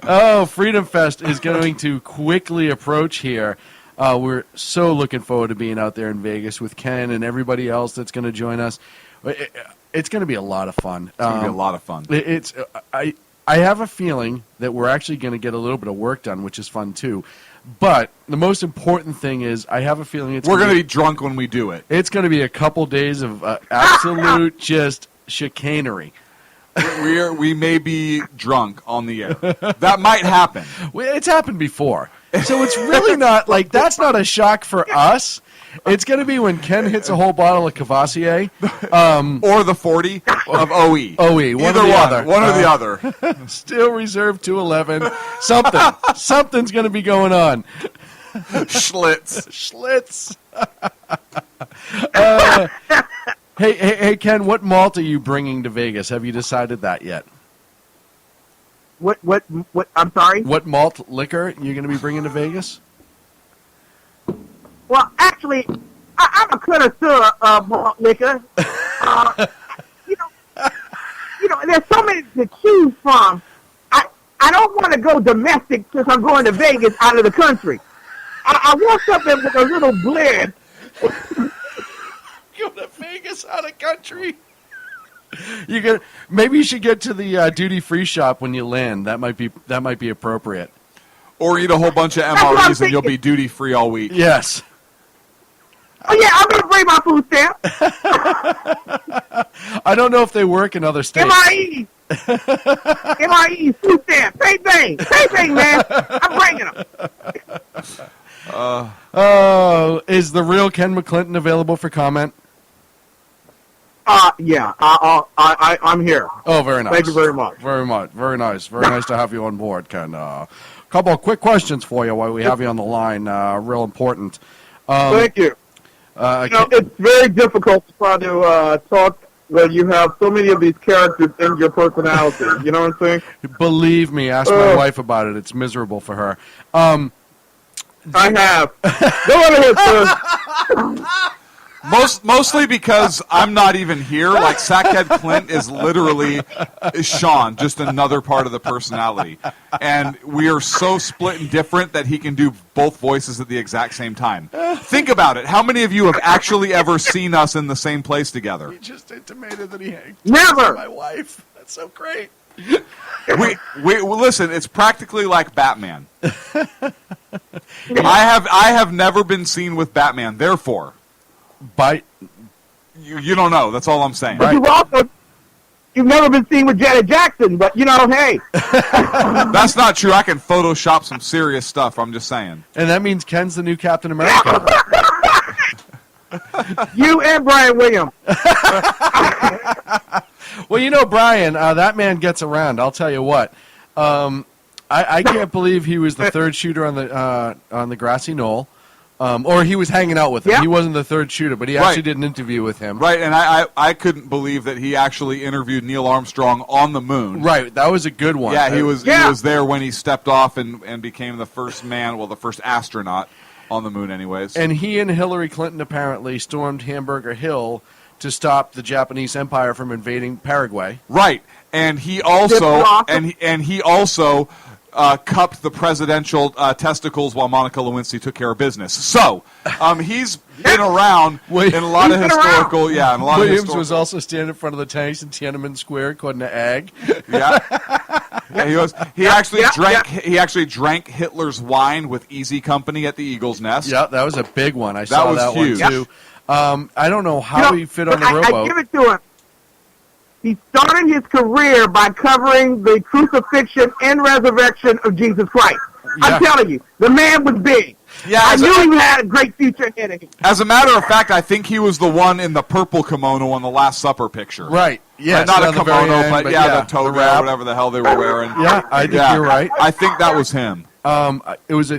Oh, Freedom Fest is going to quickly approach here. We're so looking forward to being out there in Vegas with Ken and everybody else that's going to join us. It's going to be a lot of fun. It's going to be a lot of fun. I have a feeling that we're actually going to get a little bit of work done, which is fun too. But the most important thing is I have a feeling we're going to be drunk when we do it. It's going to be a couple days of absolute just chicanery. We may be drunk on the air. That might happen. It's happened before. So it's really not like that's not a shock for us. It's going to be when Ken hits a whole bottle of Cavassier. Or the 40 of OE. OE. One or the other. Still reserved 211. Something's going to be going on. Schlitz. Hey, Ken, what malt are you bringing to Vegas? Have you decided that yet? What, I'm sorry? What malt liquor you're going to be bringing to Vegas? Well, actually, I'm a connoisseur of malt liquor. There's so many to choose from. I don't want to go domestic since I'm going to Vegas out of the country. I want something with a little blend. Go to Vegas out of country. Maybe you should get to the duty-free shop when you land. That might be appropriate. Or eat a whole bunch of MREs and you'll be duty-free all week. Yes. Oh, yeah, I'm going to bring my food stamp. I don't know if they work in other states. MRE, food stamp, same thing, man. I'm bringing them. Is the real Ken McClinton available for comment? Yeah, I'm here. Oh, very nice. Thank you very much. Very nice. Very nice to have you on board, Ken. A couple of quick questions for you while we have you on the line. Real important. Thank you. It's very difficult to try to talk when you have so many of these characters in your personality. You know what I'm saying? Believe me, ask my wife about it. It's miserable for her. I have. Go on ahead, sir. Mostly because I'm not even here. Like, Sackhead Clint is literally Sean, just another part of the personality. And we are so split and different that he can do both voices at the exact same time. Think about it. How many of you have actually ever seen us in the same place together? He just intimated that he hangs never. My wife. That's so great. We listen. It's practically like Batman. I have never been seen with Batman. Therefore, you don't know. That's all I'm saying. But you've never been seen with Janet Jackson. But hey, that's not true. I can Photoshop some serious stuff. I'm just saying. And that means Ken's the new Captain America. You and Brian Williams. Well, Brian, that man gets around. I'll tell you what. I can't believe he was the third shooter on the grassy knoll. Or he was hanging out with him. Yeah. He wasn't the third shooter, but he actually did an interview with him. Right, and I couldn't believe that he actually interviewed Neil Armstrong on the moon. Right, that was a good one. Yeah, he was there when he stepped off and became the first man, the first astronaut on the moon anyways. And he and Hillary Clinton apparently stormed Hamburger Hill to stop the Japanese Empire from invading Paraguay. Right, and he also he also cupped the presidential testicles while Monica Lewinsky took care of business. So he's been around in a lot of historical. Yeah, in a lot Williams of historical. was also standing in front of the tanks in Tiananmen Square, according to Ag. Yeah, he was. He actually drank Hitler's wine with Easy Company at the Eagle's Nest. Yeah, that was a big one. I saw that huge. one too. I don't know how he fit on the rowboat. I give it to him. He started his career by covering the crucifixion and resurrection of Jesus Christ. I'm telling you, the man was big. Yeah, I knew he had a great future ahead of him. As a matter of fact, I think he was the one in the purple kimono on the Last Supper picture. Right. Yes. Not a kimono, end, but the toga, or whatever the hell they were wearing. Yeah, I think you're right. I think that was him. It was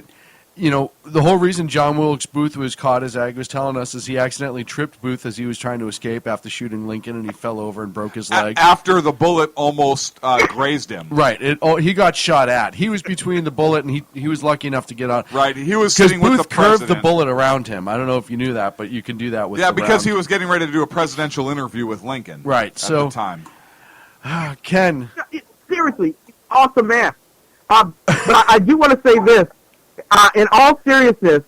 the whole reason John Wilkes Booth was caught, as Ag was telling us, is he accidentally tripped Booth as he was trying to escape after shooting Lincoln, and he fell over and broke his leg. After the bullet almost grazed him. Right. He got shot at. He was between the bullet, and he was lucky enough to get out. Right. He was sitting with the Booth president. curved the bullet around him. I don't know if you knew that, but you can do that with the because round. he was getting ready to do a presidential interview with Lincoln. Right. At the time. Ken. Seriously, awesome man. But I do want to say this. In all seriousness,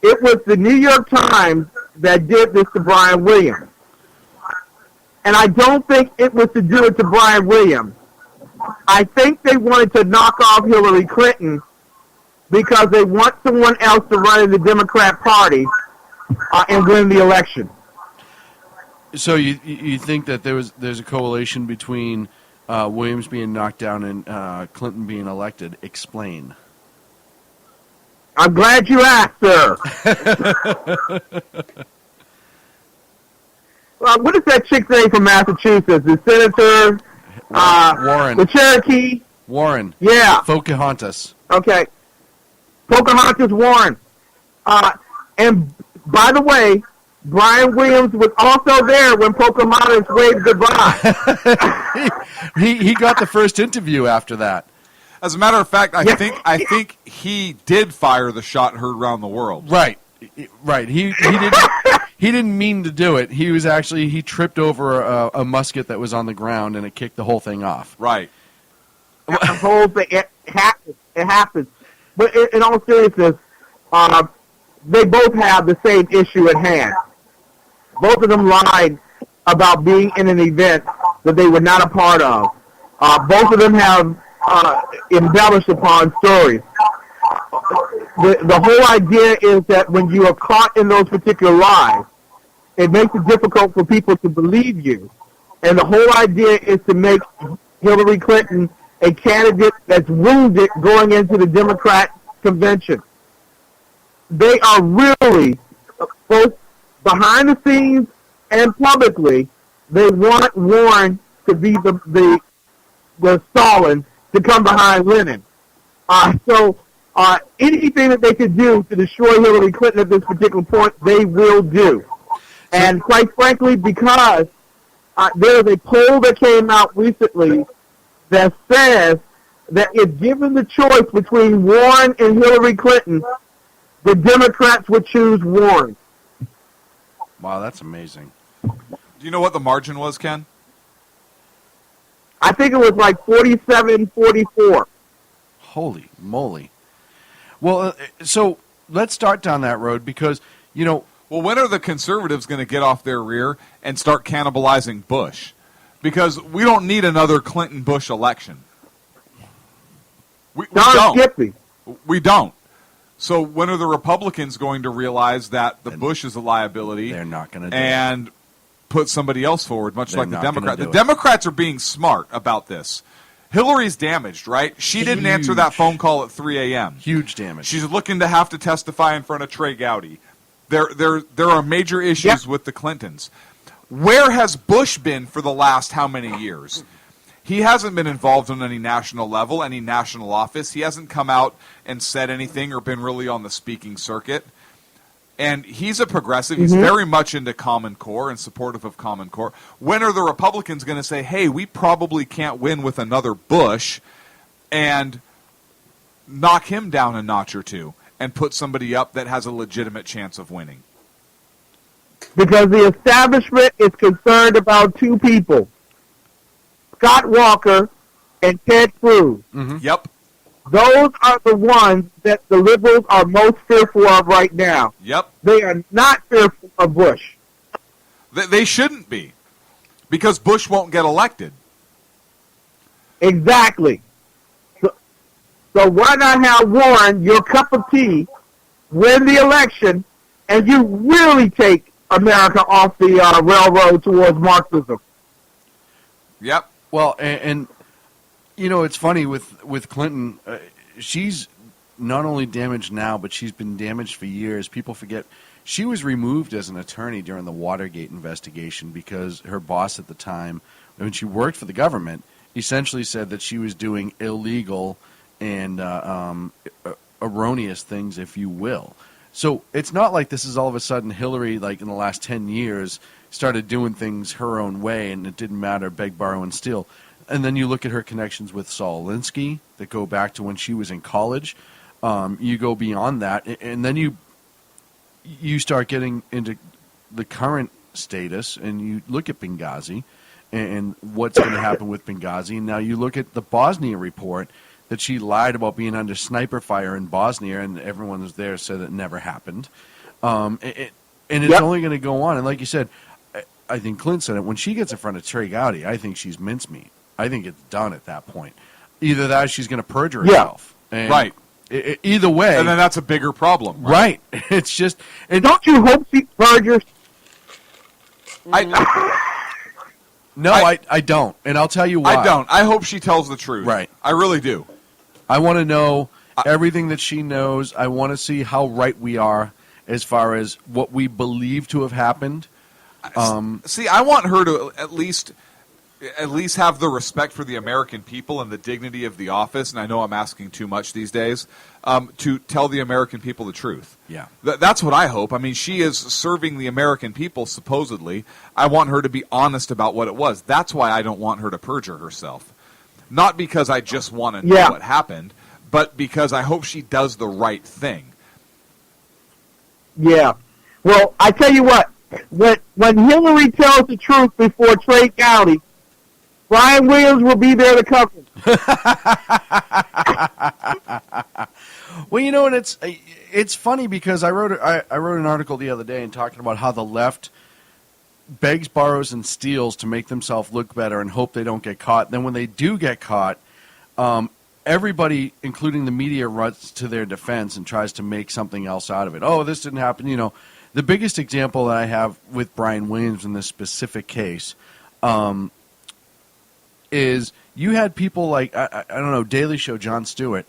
it was the New York Times that did this to Brian Williams. And I don't think it was to do it to Brian Williams. I think they wanted to knock off Hillary Clinton because they want someone else to run in the Democrat Party and win the election. So you think that there's a correlation between Williams being knocked down and Clinton being elected? Explain. I'm glad you asked, sir. What is that chick's name from Massachusetts? The senator? Warren. The Cherokee? Warren. Yeah. Pocahontas. Okay. Pocahontas Warren. And by the way, Brian Williams was also there when Pocahontas waved goodbye. he got the first interview after that. As a matter of fact, I think he did fire the shot heard around the world. Right. He didn't mean to do it. He tripped over a musket that was on the ground, and it kicked the whole thing off. Right. The whole thing. It happens. But in all seriousness, they both have the same issue at hand. Both of them lied about being in an event that they were not a part of. Both of them have embellished upon stories. The whole idea is that when you are caught in those particular lies, it makes it difficult for people to believe you. And the whole idea is to make Hillary Clinton a candidate that's wounded going into the Democrat convention. They are really, both behind the scenes and publicly, they want Warren to be the Stalin to come behind Lenin. So anything that they could do to destroy Hillary Clinton at this particular point, they will do. And quite frankly, because there is a poll that came out recently that says that if given the choice between Warren and Hillary Clinton, the Democrats would choose Warren. Wow, that's amazing. Do you know what the margin was, Ken? I think it was like 47-44. Holy moly. Well, so let's start down that road because, Well, when are the conservatives going to get off their rear and start cannibalizing Bush? Because we don't need another Clinton-Bush election. We don't. Skippy. We don't. So when are the Republicans going to realize that the Bush is a liability? They're not going to do and put somebody else forward, much They're like the not Democrats. gonna The do it. Democrats are being smart about this. Hillary's damaged, right? She didn't answer that phone call at 3 a.m. Huge damage. She's looking to have to testify in front of Trey Gowdy. There are major issues with the Clintons. Where has Bush been for the last how many years? He hasn't been involved on any national level, any national office. He hasn't come out and said anything or been really on the speaking circuit. And he's a progressive. He's very much into Common Core and supportive of Common Core. When are the Republicans going to say, hey, we probably can't win with another Bush, and knock him down a notch or two and put somebody up that has a legitimate chance of winning? Because the establishment is concerned about two people, Scott Walker and Ted Cruz. Yep. Those are the ones that the liberals are most fearful of right now. Yep. They are not fearful of Bush. They shouldn't be, because Bush won't get elected. Exactly. So why not have Warren, your cup of tea, win the election, and you really take America off the railroad towards Marxism? Yep. Well, and you know, it's funny with Clinton. She's not only damaged now, but she's been damaged for years. People forget she was removed as an attorney during the Watergate investigation because her boss at the time, when she worked for the government, essentially said that she was doing illegal and erroneous things, if you will. So it's not like this is all of a sudden Hillary, like in the last 10 years, started doing things her own way and it didn't matter, beg, borrow, and steal. And then you look at her connections with Saul Alinsky that go back to when she was in college. You go beyond that, and then you start getting into the current status, and you look at Benghazi and what's going to happen with Benghazi. Now you look at the Bosnia report that she lied about being under sniper fire in Bosnia, and everyone was there said it never happened. And it's only going to go on. And like you said, I think Clint said it, when she gets in front of Trey Gowdy, I think she's mincemeat. I think it's done at that point. Either that or she's going to perjure herself. And right. Either way. And then that's a bigger problem. Right. It's just. And don't you hope she perjures? No, I don't. And I'll tell you why. I don't. I hope she tells the truth. Right. I really do. I want to know everything that she knows. I want to see how right we are as far as what we believe to have happened. See, I want her to at least have the respect for the American people and the dignity of the office, and I know I'm asking too much these days, to tell the American people the truth. Yeah. That's what I hope. I mean, she is serving the American people, supposedly. I want her to be honest about what it was. That's why I don't want her to perjure herself. Not because I just want to know what happened, but because I hope she does the right thing. Yeah. Well, I tell you what, when Hillary tells the truth before Trey Gowdy, Brian Williams will be there to cover him. Well, you know, and it's funny because I wrote an article the other day and talking about how the left begs, borrows, and steals to make themselves look better and hope they don't get caught. Then when they do get caught, everybody, including the media, runs to their defense and tries to make something else out of it. Oh, this didn't happen. You know, the biggest example that I have with Brian Williams in this specific case is you had people like, I don't know, Daily Show, Jon Stewart,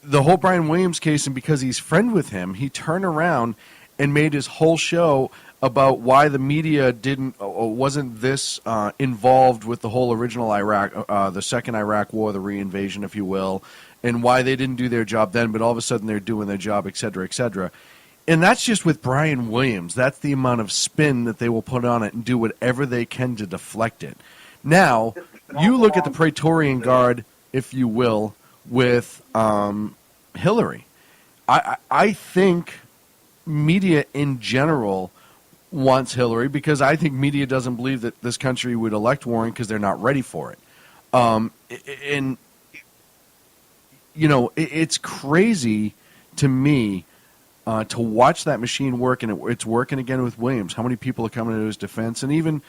the whole Brian Williams case, and because he's friend with him, he turned around and made his whole show about why the media wasn't this involved with the whole original Iraq, the second Iraq war, the reinvasion, if you will, and why they didn't do their job then, but all of a sudden they're doing their job, et cetera, et cetera. And that's just with Brian Williams. That's the amount of spin that they will put on it and do whatever they can to deflect it. Now, you look at the Praetorian Guard, if you will, with Hillary. I think media in general wants Hillary because I think media doesn't believe that this country would elect Warren because they're not ready for it. And, you know, it's crazy to me to watch that machine work, and it's working again with Williams. How many people are coming to his defense? And even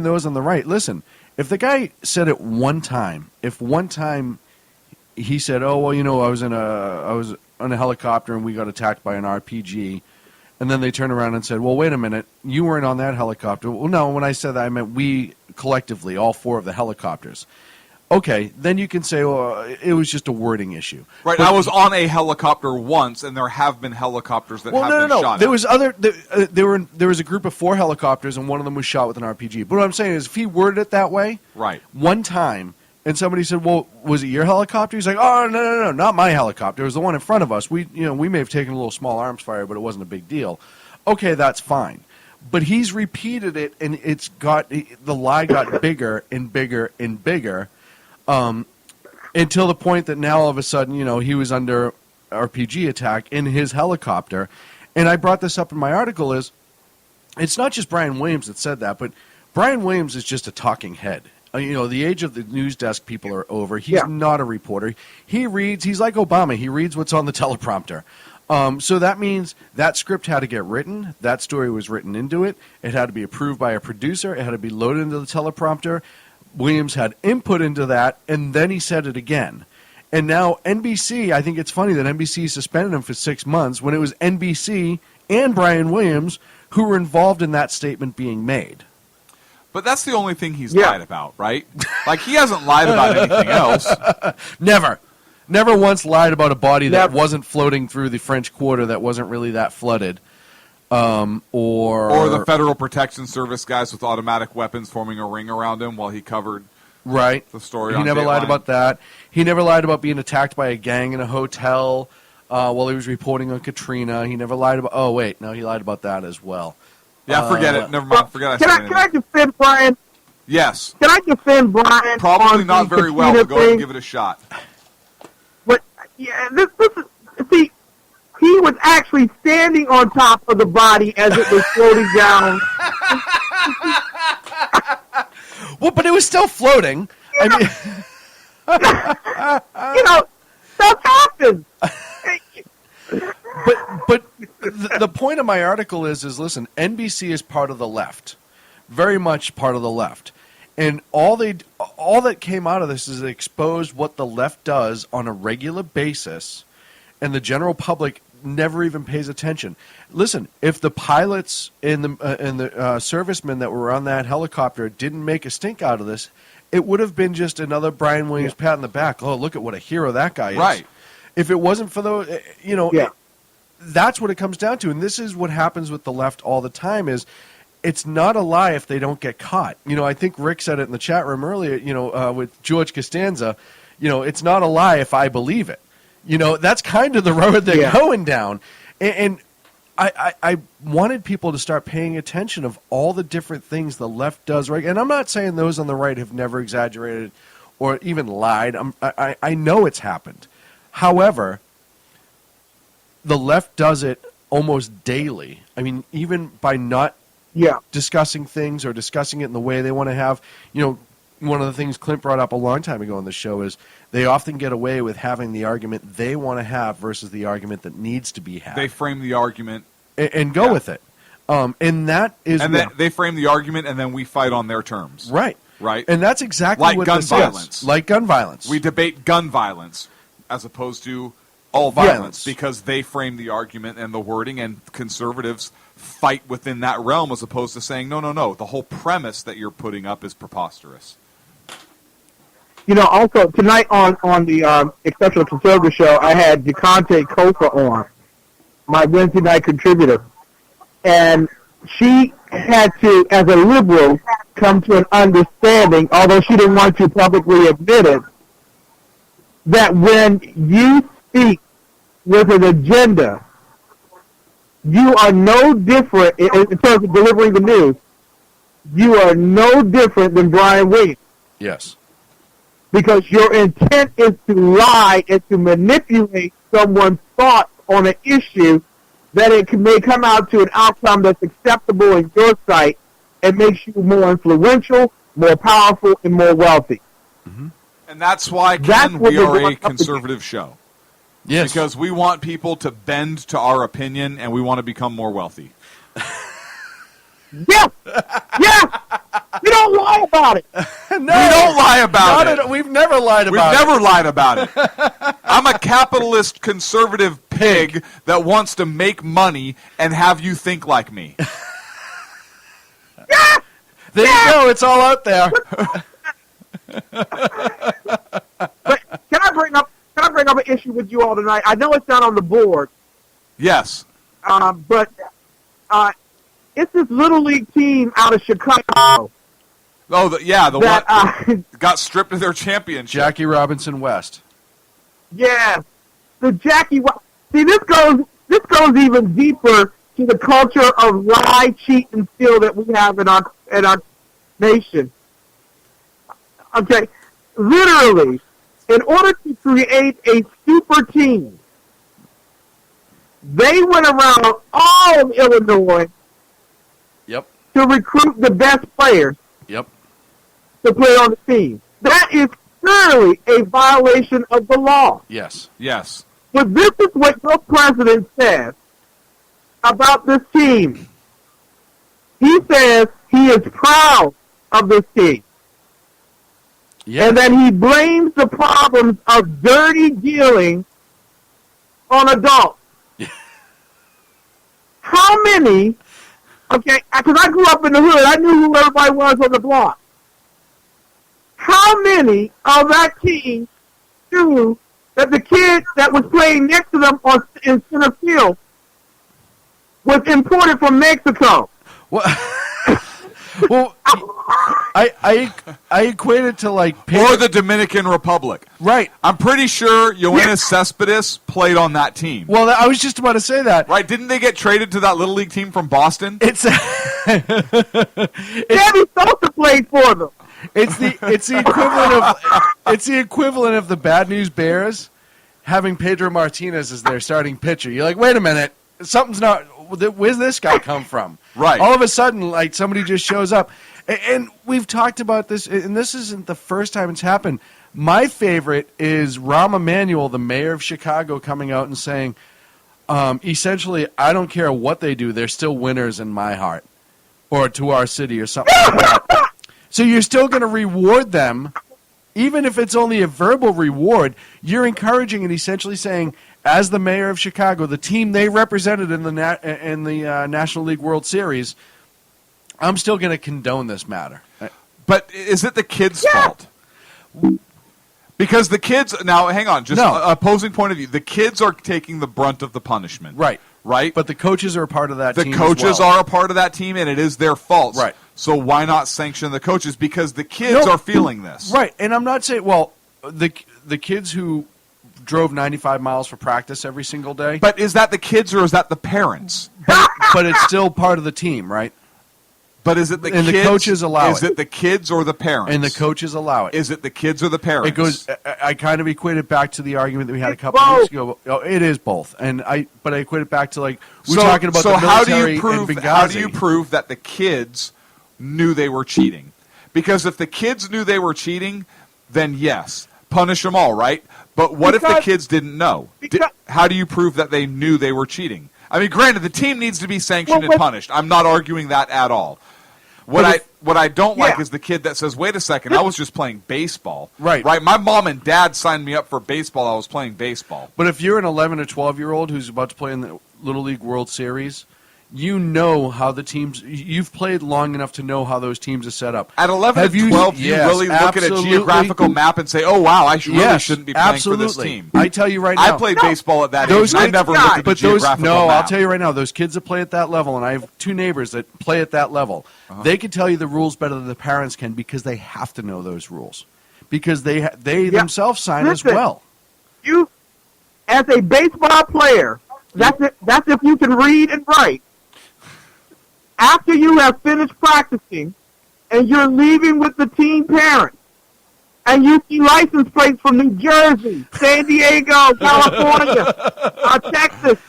those on the right. Listen, if the guy said it one time, if one time he said, "Oh, well, you know, I was on a helicopter and we got attacked by an RPG," and then they turned around and said, "Well, wait a minute, you weren't on that helicopter." Well, no, when I said that, I meant we collectively, all four of the helicopters. Okay, then you can say, well, it was just a wording issue. Right, but I was on a helicopter once, and there have been helicopters that have been shot at. There was there was a group of 4 helicopters, and one of them was shot with an RPG. But what I'm saying is, if he worded it that way, right, one time, And somebody said, well, was it your helicopter? He's like, oh, no, not my helicopter. It was the one in front of us. We may have taken a little small arms fire, but it wasn't a big deal. Okay, that's fine. But he's repeated it, and the lie got bigger and bigger and bigger until the point that now all of a sudden, he was under RPG attack in his helicopter. And I brought this up in my article is, it's not just Brian Williams that said that, but Brian Williams is just a talking head. The age of the news desk people are over. He's not a reporter. He reads. He's like Obama. He reads what's on the teleprompter. So that means that script had to get written. That story was written into it. It had to be approved by a producer. It had to be loaded into the teleprompter. Williams had input into that, and then he said it again. And now NBC, I think it's funny that NBC suspended him for 6 months when it was NBC and Brian Williams who were involved in that statement being made. But that's the only thing he's lied about, right? Like, he hasn't lied about anything else. Never once lied about a body that wasn't floating through the French Quarter that wasn't really that flooded. Or the Federal Protection Service guys with automatic weapons forming a ring around him while he covered the story. He never lied about that. He never lied about being attacked by a gang in a hotel while he was reporting on Katrina. He never lied about... Oh, wait. No, he lied about that as well. Yeah, forget it. Never mind. Forget Can I defend Brian? Yes. Can I defend Brian? Probably not very well, but go ahead and give it a shot. But yeah, this is, see, he was actually standing on top of the body as it was floating down. Well, but it was still floating. Stuff happens. But the point of my article is listen, NBC is part of the left, very much part of the left, and all that came out of this is it exposed what the left does on a regular basis, and the general public never even pays attention. Listen, if the pilots and the servicemen that were on that helicopter didn't make a stink out of this, it would have been just another Brian Williams pat on the back. Oh, look at what a hero that guy is. Right. If it wasn't for those, that's what it comes down to. And this is what happens with the left all the time is it's not a lie if they don't get caught. I think Rick said it in the chat room earlier, with George Costanza, it's not a lie if I believe it. That's kind of the road they're going down. And I wanted people to start paying attention of all the different things the left does right. And I'm not saying those on the right have never exaggerated or even lied. I know it's happened. However, the left does it almost daily. I mean, even by not discussing things or discussing it in the way they want to have, one of the things Clint brought up a long time ago on the show is they often get away with having the argument they want to have versus the argument that needs to be had. They frame the argument. And go with it. And that is... And then they frame the argument and then we fight on their terms. Right. Right. And that's exactly like what gun this violence. is. Like gun violence. We debate gun violence as opposed to all violence because they frame the argument and the wording, and conservatives fight within that realm as opposed to saying, no, the whole premise that you're putting up is preposterous. Also, tonight on the Exceptional Conservative Show, I had DeConte Kofa on, my Wednesday night contributor. And she had to, as a liberal, come to an understanding, although she didn't want to publicly admit it, that when you speak with an agenda, you are no different, in terms of delivering the news, you are no different than Brian Williams. Yes. Because your intent is to lie and to manipulate someone's thoughts on an issue that may come out to an outcome that's acceptable in your sight and makes you more influential, more powerful, and more wealthy. Mm-hmm. And that's why, Ken, we are a conservative show. Yes. Because we want people to bend to our opinion and we want to become more wealthy. Yeah! We don't lie about it. No, we don't lie about it. We've never lied about it. We've never lied about it. I'm a capitalist conservative pig that wants to make money and have you think like me. Yeah! There you go. It's all out there. But can I bring up an issue with you all tonight? I know it's not on the board. Yes. But it's this little league team out of Chicago Oh, the that, one got stripped of their championship. Jackie Robinson West. Yeah, the Jackie. See, this goes even deeper to the culture of lie, cheat, and steal that we have in our nation. Okay, literally, in order to create a super team, they went around all of Illinois. Yep. To recruit the best players. Yep. To play on the team. That is clearly a violation of the law. Yes. Yes. But this is what your president says about this team. He says he is proud of this team. Yes. And that he blames the problems of dirty dealing on adults. How many, okay, because I grew up in the hood, I knew who everybody was on the block. How many of that team knew that the kid that was playing next to them in center field was imported from Mexico? Well, I equate it to like or the Dominican Republic. Right. I'm pretty sure Yoenis Cespedes played on that team. Well, I was just about to say that. Right? Didn't they get traded to that little league team from Boston? Debbie Sosa played for them. It's the equivalent of the Bad News Bears having Pedro Martinez as their starting pitcher. You're like, wait a minute, something's not. Where's this guy come from? Right. All of a sudden, like somebody just shows up, and we've talked about this, and this isn't the first time it's happened. My favorite is Rahm Emanuel, the mayor of Chicago, coming out and saying, essentially, I don't care what they do, they're still winners in my heart, or to our city, or something like that. So you're still going to reward them, even if it's only a verbal reward. You're encouraging and essentially saying, as the mayor of Chicago, the team they represented in the National League World Series, I'm still going to condone this matter. But is it the kids' fault? Because the kids, now hang on, just opposing point of view, the kids are taking the brunt of the punishment. Right. Right? But the coaches are a part of that team. The coaches are a part of that team, and it is their fault. Right. So why not sanction the coaches? Because the kids are feeling this. Right. And I'm not saying, well, the kids who drove 95 miles for practice every single day. But is that the kids or is that the parents? But it's still part of the team, right? But is it the and kids? The coaches allow Is it the kids or the parents? And the coaches allow it. Is it the kids or the parents? It goes. I kind of equate it back to the argument that we had a couple of weeks ago. Oh, it is both, but I equate it back to like we're talking about the military and Benghazi. How do you prove that the kids knew they were cheating? Because if the kids knew they were cheating, then yes, punish them all, right? But what if the kids didn't know? How do you prove that they knew they were cheating? I mean, granted, the team needs to be sanctioned and punished. I'm not arguing that at all. What I don't like is the kid that says, wait a second, I was just playing baseball. Right. My mom and dad signed me up for baseball. I was playing baseball. But if you're an 11 or 12-year-old who's about to play in the Little League World Series, you know how the teams – you've played long enough to know how those teams are set up. At 11 and 12, you really look at a geographical map and say, oh, wow, I really shouldn't be playing for this team. I tell you right now. I played baseball at that age, and I never looked at the geographical map. I'll tell you right now, those kids that play at that level, and I have two neighbors that play at that level, they can tell you the rules better than the parents can because they have to know those rules. Because they themselves sign as well. You, as a baseball player, that's if you can read and write. After you have finished practicing and you're leaving with the team parents and you see license plates from New Jersey, San Diego, California, Texas,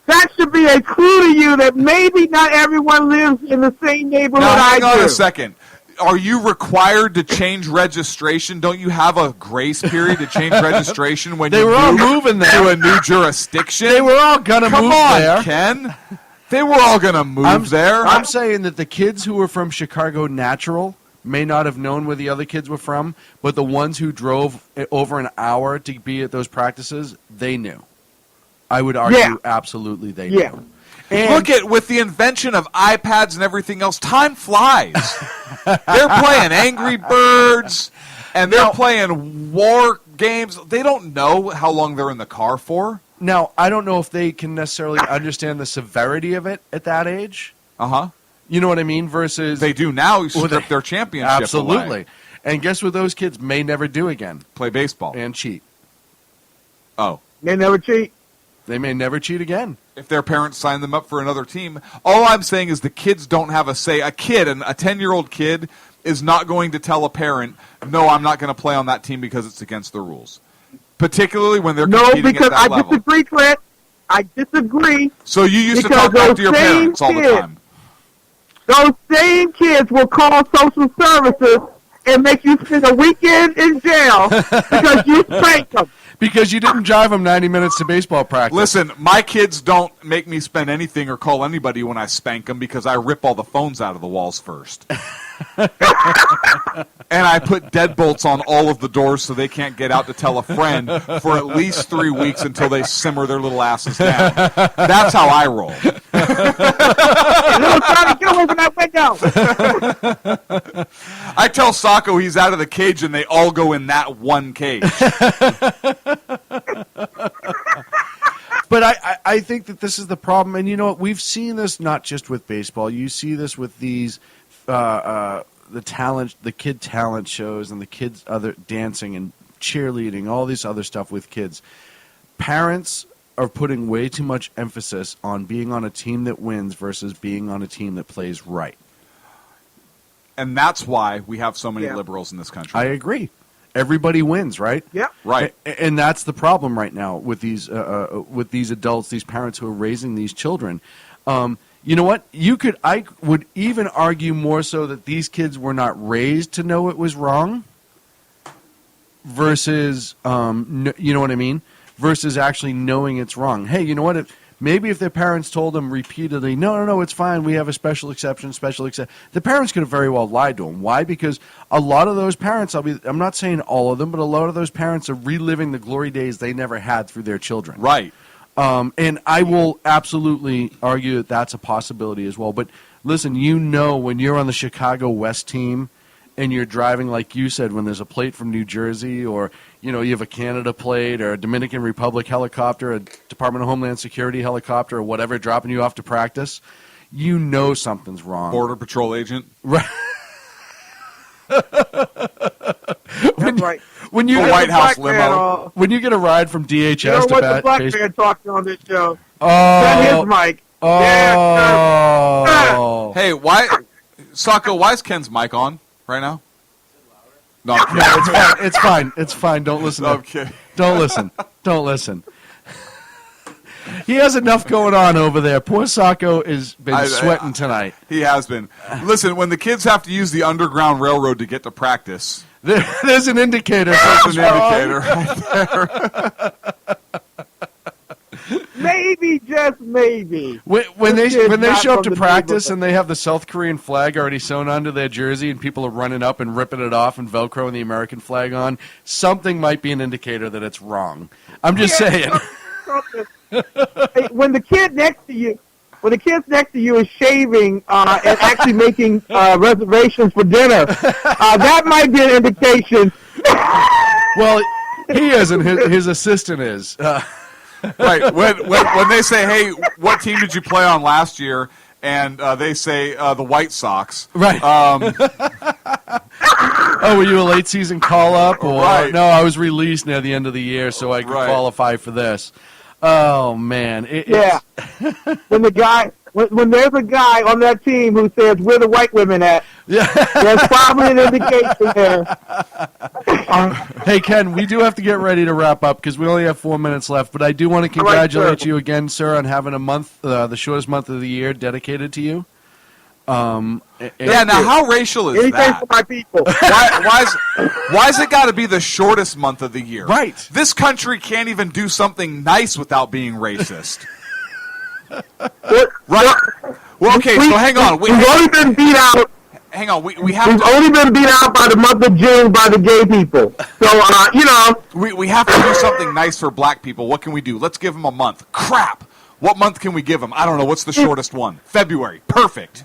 that should be a clue to you that maybe not everyone lives in the same neighborhood I do. Hang on a second. Are you required to change registration? Don't you have a grace period to change registration when they you were all moving there to a new jurisdiction? They were all going to move there. Come on, Ken. They were all going to move there. I'm saying that the kids who were from Chicago Natural may not have known where the other kids were from, but the ones who drove over an hour to be at those practices, they knew. I would argue absolutely they knew. And look at, with the invention of iPads and everything else, time flies. They're playing Angry Birds, and they're playing war games. They don't know how long they're in the car for. Now, I don't know if they can necessarily understand the severity of it at that age. You know what I mean? Versus they do now strip their championship absolutely. away. And guess what those kids may never do again? Play baseball. And cheat. Oh. They never cheat. They may never cheat again. If their parents sign them up for another team. All I'm saying is the kids don't have a say. A 10-year-old kid is not going to tell a parent, no, I'm not going to play on that team because it's against the rules. Particularly when they're competing because at that I level. disagree, Clint. I disagree. So you used to talk back to your parents all the time. Those same kids will call social services and make you spend a weekend in jail because you spanked them. Because you didn't drive them 90 minutes to baseball practice. Listen, my kids don't make me spend anything or call anybody when I spank them because I rip all the phones out of the walls first. And I put deadbolts on all of the doors so they can't get out to tell a friend for at least 3 weeks until they simmer their little asses down. That's how I roll. Trying to get away from that window. I tell Sacco he's out of the cage and they all go in that one cage. But I think that this is the problem. And you know what? We've seen this not just with baseball. You see this with these the kid talent shows and the kids other dancing and cheerleading, all this other stuff with kids. Parents are putting way too much emphasis on being on a team that wins versus being on a team that plays right. And that's why we have so many liberals in this country. I agree. Everybody wins, right? Yep. Right. And that's the problem right now with these adults, these parents who are raising these children. You know what? I would even argue more so that these kids were not raised to know it was wrong versus, you know what I mean? Versus actually knowing it's wrong. Hey, you know what? Maybe if their parents told them repeatedly, no, it's fine, we have a special exception, the parents could have very well lied to them. Why? Because a lot of those parents, I'm not saying all of them, but a lot of those parents are reliving the glory days they never had through their children. Right. And I will absolutely argue that that's a possibility as well. But listen, when you're on the Chicago West team and you're driving, like you said, when there's a plate from New Jersey or, you have a Canada plate or a Dominican Republic helicopter, a Department of Homeland Security helicopter or whatever dropping you off to practice, something's wrong. Border Patrol agent. Right. Right. When you White House limo. When you get a ride from DHS you know to what the black man talked on this show? Oh. His mic. Oh. Hey, Sacco, why is Ken's mic on right now? No, I'm kidding. No, it's fine. It's fine. Don't listen. No, I'm kidding. Don't listen. He has enough going on over there. Poor Sacco has been sweating tonight. He has been. Listen, when the kids have to use the Underground Railroad to get to practice, there's an indicator. There's an indicator right there. Maybe, just maybe. When they show up to practice and they have the South Korean flag already sewn onto their jersey and people are running up and ripping it off and Velcroing the American flag on, something might be an indicator that it's wrong. I'm just saying. Hey, when the kid next to you is shaving and actually making reservations for dinner, that might be an indication. Well, he isn't. His assistant is. Right. When they say, hey, what team did you play on last year? And they say the White Sox. Right. Were you a late season call-up? Or, right. No, I was released near the end of the year so I could qualify for this. Oh, man. When there's a guy on that team who says, where the white women at? Yeah. There's probably an indication there. Hey, Ken, we do have to get ready to wrap up because we only have 4 minutes left. But I do want to congratulate you again, sir, on having a month, the shortest month of the year, dedicated to you. Now how racial is Anything that? for my people. Why's it got to be the shortest month of the year? Right. This country can't even do something nice without being racist. Right. Well, okay, so hang on. We've only been beat out. Hang on. We've only been beat out by the month of June by the gay people. So, we have to do something nice for black people. What can we do? Let's give them a month. Crap. What month can we give them? I don't know. What's the shortest one? February. Perfect.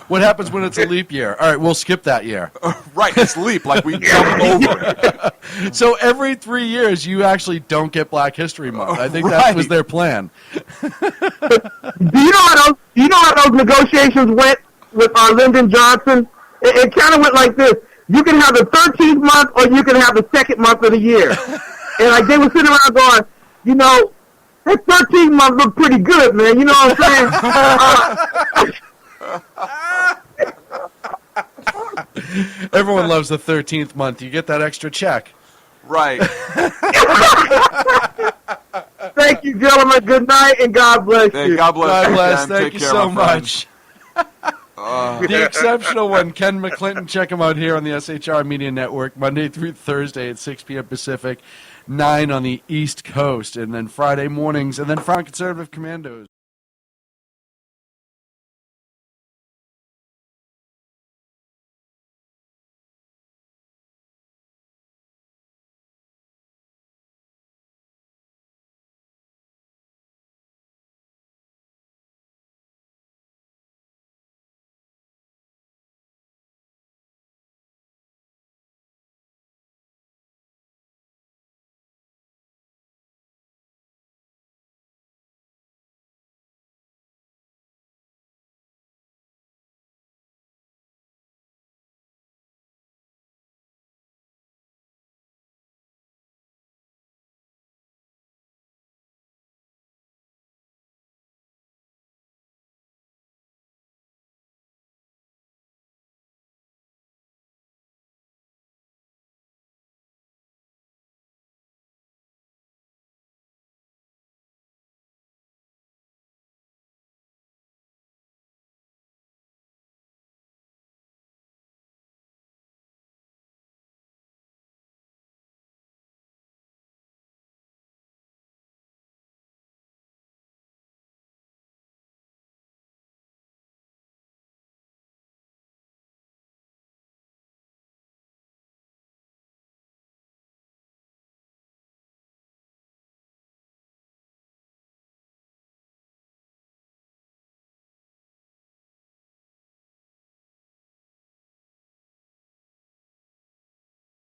What happens when it's a leap year? All right, we'll skip that year. Right, it's leap, like we jump over it. So every 3 years, you actually don't get Black History Month. I think that was their plan. Do you know how those negotiations went with Lyndon Johnson. It kind of went like this. You can have the 13th month or you can have the second month of the year. And like they were sitting around going, you know, that 13th month looked pretty good, man. You know what I'm saying? Everyone loves the 13th month. You get that extra check. Right. Thank you, gentlemen. Good night, and God bless you. God bless. God bless. Ken. Thank Take you care, so my friend. much. The exceptional one, Ken McClinton. Check him out here on the SHR Media Network, Monday through Thursday at 6 p.m. Pacific, 9 on the East Coast, and then Friday mornings, and then Front Conservative Commandos.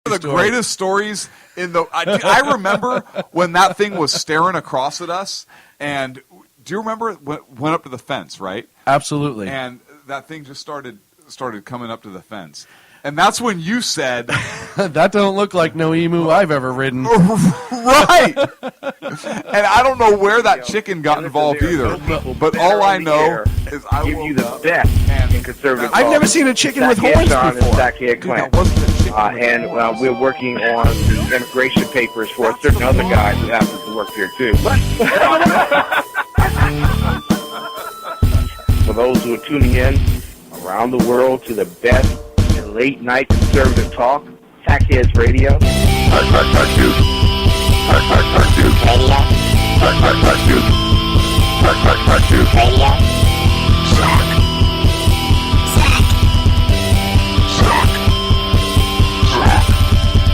The greatest stories in the. I remember when that thing was staring across at us, and do you remember when it went up to the fence, right? Absolutely. And that thing just started coming up to the fence, and that's when you said, "That don't look like no emu I've ever ridden." Right. And I don't know where that chicken got involved either, but all I know is I give will you the best in conservative. I've never seen a chicken with horns before. And we're working on the immigration papers for a certain other guy who happens to work here too. For those who are tuning in around the world to the best in late night conservative talk, Tackheads Radio.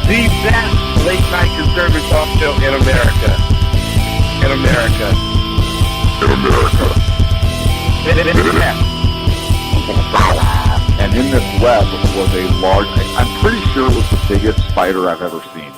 The best late night conservative talk show in America. In America. And in this web was a large, I'm pretty sure it was the biggest spider I've ever seen.